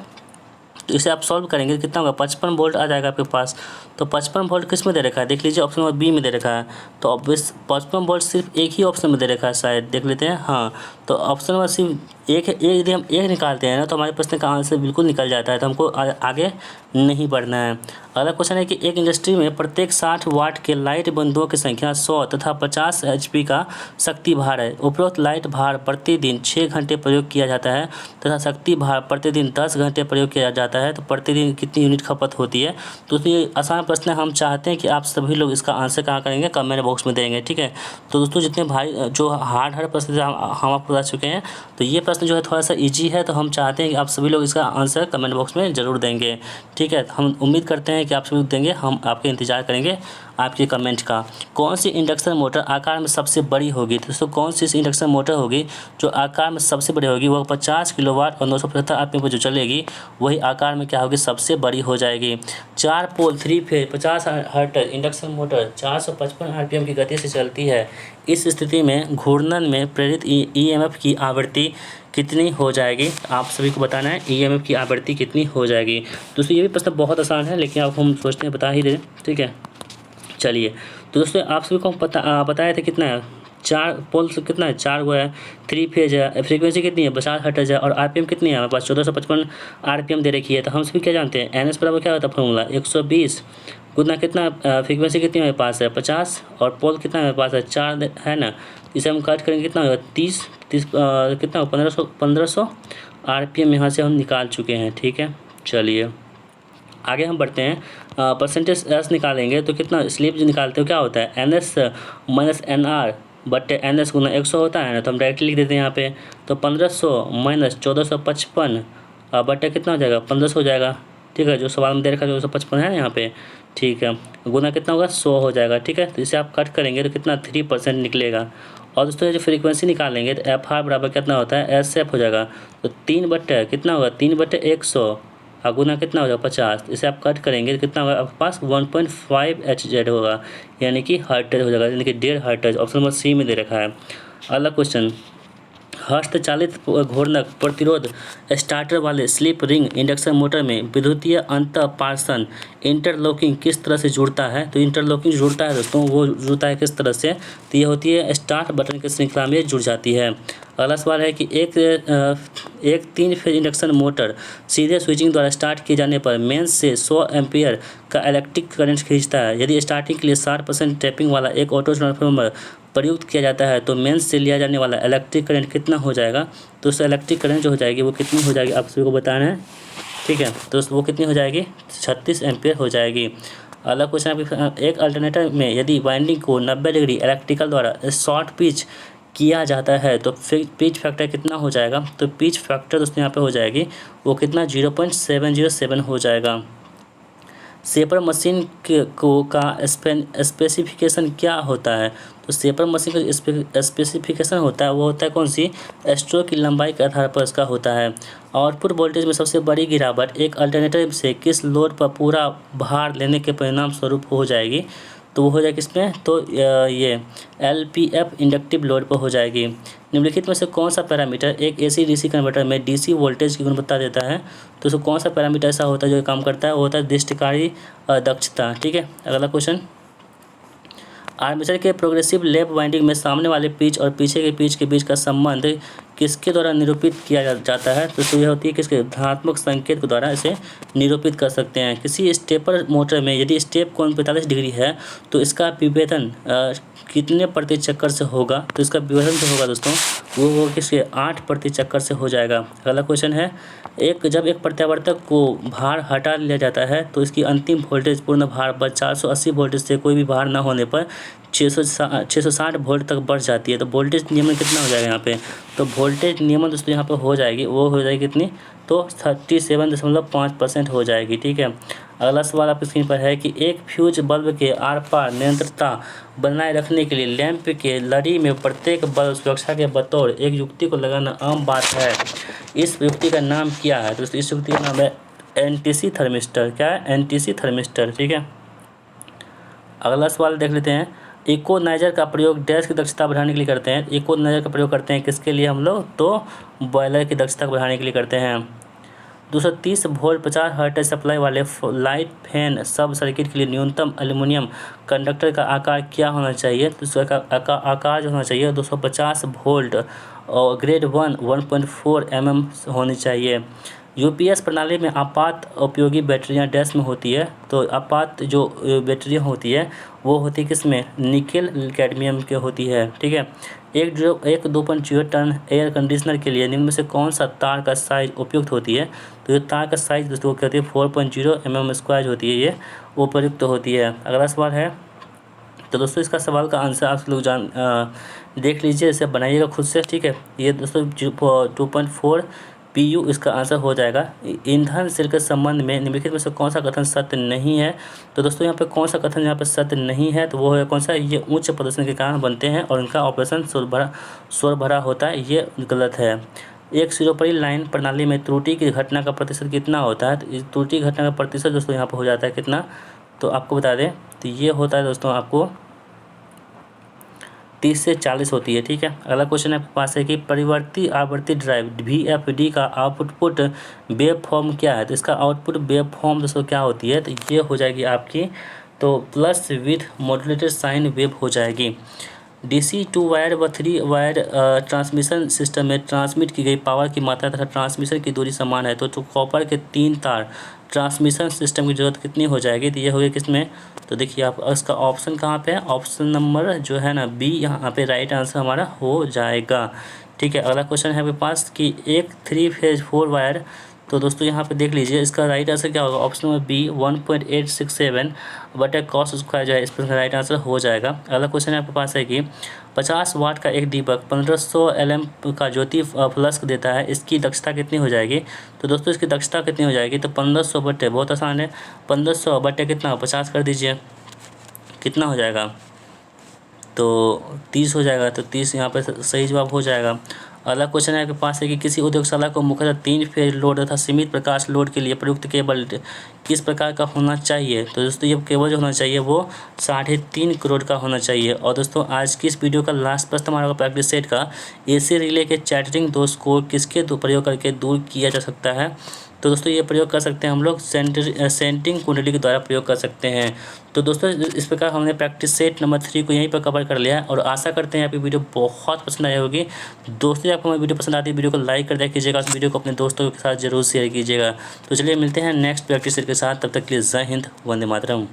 तो इसे आप सॉल्व करेंगे कितना होगा 55 वोल्ट आ जाएगा आपके पास। तो 55 वोल्ट किस में दे रखा है देख लीजिए, ऑप्शन नंबर बी में दे रखा है। तो ऑब्वियस 55 वोल्ट सिर्फ एक ही ऑप्शन में दे रखा है शायद, देख लेते हैं। हाँ, तो ऑप्शन नंबर सिर्फ एक यदि हम एक निकालते हैं ना, तो हमारे प्रश्न का आंसर बिल्कुल निकल जाता है। तो हमको आगे नहीं बढ़ना है। अगला क्वेश्चन है कि एक इंडस्ट्री में प्रत्येक 60 वाट के लाइट बल्बों की संख्या 100 तथा 50 HP का शक्ति भार है। उपरोक्त लाइट भार प्रतिदिन 6 घंटे प्रयोग किया जाता है तथा शक्ति भार प्रतिदिन 10 घंटे प्रयोग किया जाता है, तो प्रतिदिन कितनी यूनिट खपत होती है। तो ये आसान प्रश्न है, हम चाहते हैं कि आप सभी लोग इसका आंसर कहाँ करेंगे, कमेंट बॉक्स में देंगे। ठीक है, तो दोस्तों जितने भाई जो हार्ड प्रश्न हम आपको बता चुके हैं, तो ये प्रश्न जो है थोड़ा सा ईजी है, तो हम चाहते हैं कि आप सभी लोग इसका आंसर कमेंट बॉक्स में ज़रूर देंगे। ठीक है, हम उम्मीद करते हैं कि आप सभी देंगे, हम आपके इंतज़ार करेंगे आपके कमेंट का। कौन सी इंडक्शन मोटर आकार में सबसे बड़ी होगी, तो दोस्तों कौन सी इंडक्शन मोटर होगी जो आकार में सबसे बड़ी होगी, वो 50 किलोवाट और 975 RPM पर जो चलेगी वही आकार में क्या होगी सबसे बड़ी हो जाएगी। 4 पोल 3 phase 50 hertz induction motor 455 RPM की गति से चलती है। इस स्थिति में घूर्णन में प्रेरित EMF की आवृत्ति कितनी हो जाएगी, आप सभी को बताना है EMF की आवृत्ति कितनी हो जाएगी। दोस्तों ये भी प्रश्न बहुत आसान है, लेकिन आप हम सोचते हैं बता ही दें। ठीक है, चलिए तो दोस्तों आप सभी को हम बताया था कितना है 4 पोल कितना है 4 गो है, 3 फेज है, फ्रीक्वेंसी कितनी है 50 हर्ट्ज है और RPM कितनी है हमारे पास 1455 RPM दे रखी है। तो हम सभी क्या जानते हैं NS बराबर क्या होता है फॉर्मूला 120 गुना कितना फ्रीक्वेंसी कितनी हमारे पास है 50 और पोल कितना हमारे पास है 4 है ना। इसे हम काट करेंगे कितना होगा 30 कितना 1500 RPM यहाँ से हम निकाल चुके हैं। ठीक है, चलिए आगे हम बढ़ते हैं। परसेंटेज एस निकालेंगे तो कितना स्लिप जो निकालते हो क्या होता है NS माइनस NR बटे NS गुना 100 होता है ना, तो हम डायरेक्टली लिख देते हैं यहाँ पे। तो 1500 माइनस 1455 बटे कितना हो जाएगा 1500 हो जाएगा। ठीक है, जो सवाल में दे रखा है 1455 है ना यहाँ पे। ठीक है, गुना कितना होगा 100 हो जाएगा। ठीक है, तो इसे आप कट करेंगे तो कितना 3% निकलेगा। और दोस्तों जो फ्रीक्वेंसी निकालेंगे तो FR बराबर कितना होता है SF हो जाएगा। तो 3 बटे कितना होगा 3 बटे 100 और गुना कितना हो जाएगा 50, इसे आप कट करेंगे तो कितना होगा आपके पास 1.5 Hz होगा, यानी कि हर्ट्ज हो जाएगा, यानी कि 1.5 हर्ट्ज। ऑप्शन नंबर सी में दे रखा है। अगला क्वेश्चन, हस्तचालित घूर्णक प्रतिरोध स्टार्टर वाले स्लिप रिंग इंडक्शन मोटर में विद्युतीय अंतःपार्षण इंटरलॉकिंग किस तरह से जुड़ता है? तो इंटरलॉकिंग जुड़ता है दोस्तों, वो जुड़ता है किस तरह से? तो ये होती है स्टार्ट बटन की श्रृंखला में जुड़ जाती है। अगला सवाल है कि एक 3 फेज इंडक्शन मोटर सीधे स्विचिंग द्वारा स्टार्ट किए जाने पर मेंस से 100 एम्पीयर का इलेक्ट्रिक करंट खींचता है। यदि स्टार्टिंग के लिए 60% टैपिंग वाला एक ऑटो ट्रांसफार्मर प्रयुक्त किया जाता है तो मेंस से लिया जाने वाला इलेक्ट्रिक करंट कितना हो जाएगा? तो उस इलेक्ट्रिक करंट जो हो जाएगी वो कितनी हो जाएगी आप सभी को बताना है, ठीक है। तो वो कितनी हो जाएगी? 36 एम्पीयर हो जाएगी। अगला क्वेश्चन आपके, एक अल्टरनेटर में यदि वाइंडिंग को 90 डिग्री इलेक्ट्रिकल द्वारा शॉर्ट पिच किया जाता है तो पिच फैक्टर कितना हो जाएगा? तो पिच फैक्टर दोस्तों यहाँ पे हो जाएगी वो कितना 0.707 हो जाएगा। शेपर मशीन का स्पेसिफिकेशन क्या होता है? तो शेपर मशीन का स्पेसिफिकेशन होता है वो होता है कौन सी? स्ट्रोक की लंबाई के आधार पर इसका होता है। आउटपुट वोल्टेज में सबसे बड़ी गिरावट एक अल्टरनेटर से किस लोड पर पूरा भार लेने के परिणाम स्वरूप हो जाएगी? तो वो हो जाएगी किसमें? तो ये LPF इंडक्टिव लोड पर हो जाएगी। निम्नलिखित में से कौन सा पैरामीटर एक AC DC कन्वर्टर में DC वोल्टेज की गुणवत्ता देता है? तो उसको कौन सा पैरामीटर ऐसा होता है जो काम करता है? वो होता है दृष्टिकारी दक्षता, ठीक है। अगला क्वेश्चन, आर्मेचर के प्रोग्रेसिव लैप वाइंडिंग में सामने वाले पिच और पीछे के पिच के बीच का संबंध किसके द्वारा निरूपित किया जाता है? तो यह होती है किसके? धनात्मक संकेत के द्वारा इसे निरूपित कर सकते हैं। किसी स्टेपर मोटर में यदि स्टेप कोण 45 डिग्री है तो इसका विभेदन कितने प्रति चक्कर से होगा? तो इसका विभेदन जो होगा दोस्तों वो किसके? 8 प्रति चक्कर से हो जाएगा। अगला क्वेश्चन है, जब एक प्रत्यावर्तक को भार हटा लिया जाता है तो इसकी अंतिम वोल्टेज पूर्ण भार पर 480 वोल्टेज से कोई भी भार न होने पर 660 वोल्ट तक बढ़ जाती है। तो वोल्टेज नियमन कितना हो जाएगा यहाँ पे? तो वोल्टेज नियमन दोस्तों यहाँ पे हो जाएगी, वो हो जाएगी कितनी? तो 37.5% हो जाएगी, ठीक है। अगला सवाल आपकी स्क्रीन पर है कि एक फ्यूज बल्ब के आर पार निरंतरता बनाए रखने के लिए लैंप के लड़ी में प्रत्येक बल्ब सुरक्षा के बतौर एक युक्ति को लगाना आम बात है। इस युक्ति का नाम क्या है? तो इस युक्ति का नाम है एनटीसी थर्मिस्टर। क्या है? एनटीसी थर्मिस्टर, ठीक है। अगला सवाल देख लेते हैं, इकोनाइजर का प्रयोग डैश की दक्षता बढ़ाने के लिए करते हैं। इकोनाइजर का प्रयोग करते हैं किसके लिए हम लोग? तो बॉयलर की दक्षता बढ़ाने के लिए करते हैं। 230 वोल्ट 50 हर्ट्ज सप्लाई वाले लाइट फैन सब सर्किट के लिए न्यूनतम एल्युमिनियम कंडक्टर का आकार क्या होना चाहिए? तो इसका आकार जो होना चाहिए 250 वोल्ट और ग्रेड 1 1.4 mm होनी चाहिए। यूपीएस प्रणाली में आपात उपयोगी बैटरियां डैश में होती है। तो आपात जो बैटरियां होती है वो होती है किसमें? निकेल कैडमियम के होती है, ठीक है। 2.0 टन एयर कंडीशनर के लिए निम्न में से कौन सा तार का साइज उपयुक्त होती है? तो ये तार का साइज दोस्तों कहते हैं 4.0 mm स्क्वायर होती है, ये उपयुक्त होती है। अगला सवाल है, तो दोस्तों इसका सवाल का आंसर आप लोग देख लीजिए, इसे बनाइएगा खुद से, ठीक है। ये दोस्तों 2.4 PU इसका आंसर हो जाएगा। ईंधन सेल के संबंध में निम्नलिखित में से कौन सा कथन सत्य नहीं है? तो दोस्तों यहाँ पे कौन सा कथन यहाँ पे सत्य नहीं है? तो वो है कौन सा? ये उच्च प्रदर्शन के कारण बनते हैं और इनका ऑपरेशन शोर भरा होता है, ये गलत है। एक सिरोपरी लाइन प्रणाली में त्रुटि की घटना का प्रतिशत कितना होता है? तो इस त्रुटि घटना का प्रतिशत दोस्तों यहाँ पर हो जाता है कितना? तो आपको बता दें, तो ये होता है दोस्तों आपको 30 से 40 होती है, ठीक है। अगला क्वेश्चन आपके पास है कि परिवर्ती आवर्ती ड्राइव VFD का आउटपुट वेव फॉर्म क्या है? तो इसका आउटपुट वेव फॉर्म दोस्तों क्या होती है? तो ये हो जाएगी आपकी तो plus with modulated sine wave हो जाएगी। DC 2 वायर व 3 वायर ट्रांसमिशन सिस्टम में ट्रांसमिट की गई पावर की मात्रा तथा ट्रांसमिशन की दूरी समान है तो कॉपर के 3 तार ट्रांसमिशन सिस्टम की जरूरत कितनी हो जाएगी? तो ये हो गया किसमें? तो देखिए आप इसका ऑप्शन कहाँ पे है? ऑप्शन नंबर जो है ना B, यहाँ पे राइट आंसर हमारा हो जाएगा, ठीक है। अगला क्वेश्चन है आपके पास कि एक 3 फेज 4 वायर, तो दोस्तों यहाँ पे देख लीजिए इसका राइट आंसर क्या होगा? ऑप्शन नंबर B 1.867 बटा कॉस स्क्वायर जो है इस पर राइट आंसर हो जाएगा। अगला क्वेश्चन आपके पास है कि 50 वाट का एक दीपक 1500 LM का ज्योति फ्लक्स देता है, इसकी दक्षता कितनी हो जाएगी? तो दोस्तों इसकी दक्षता कितनी हो जाएगी? तो 1500 बटे, बहुत आसान है, 1500 बटे कितना? 50 कर दीजिए, कितना हो जाएगा? तो 30 हो जाएगा। तो 30 यहाँ पर सही जवाब हो जाएगा। अगला क्वेश्चन है आपके पास है कि किसी उद्योगशाला को मुख्यतः 3 फेज लोड तथा सीमित प्रकाश लोड के लिए प्रयुक्त केबल किस प्रकार का होना चाहिए। तो दोस्तों ये केबल जो होना चाहिए वो 3.5 करोड़ का होना चाहिए। और दोस्तों आज की इस वीडियो का लास्ट प्रश्न हमारा प्रैक्टिस सेट का एसी रिले के चैटरिंग दोष को किसके प्रयोग करके दूर किया जा सकता है। तो दोस्तों ये प्रयोग कर सकते हैं हम लोग सेंटिंग कुंडली के द्वारा प्रयोग कर सकते हैं। तो दोस्तों इस प्रकार हमने प्रैक्टिस सेट नंबर 3 को यहीं पर कवर कर लिया है और आशा करते हैं आपकी वीडियो बहुत पसंद आई होगी। दोस्तों आपको हमारी वीडियो पसंद आती है वीडियो को लाइक कर दिया कीजिएगा, उस वीडियो को अपने दोस्तों के साथ जरूर शेयर कीजिएगा। तो चलिए मिलते हैं नेक्स्ट प्रैक्टिस सेट के साथ, तब तक के लिए जय हिंद, वंदे मातरम।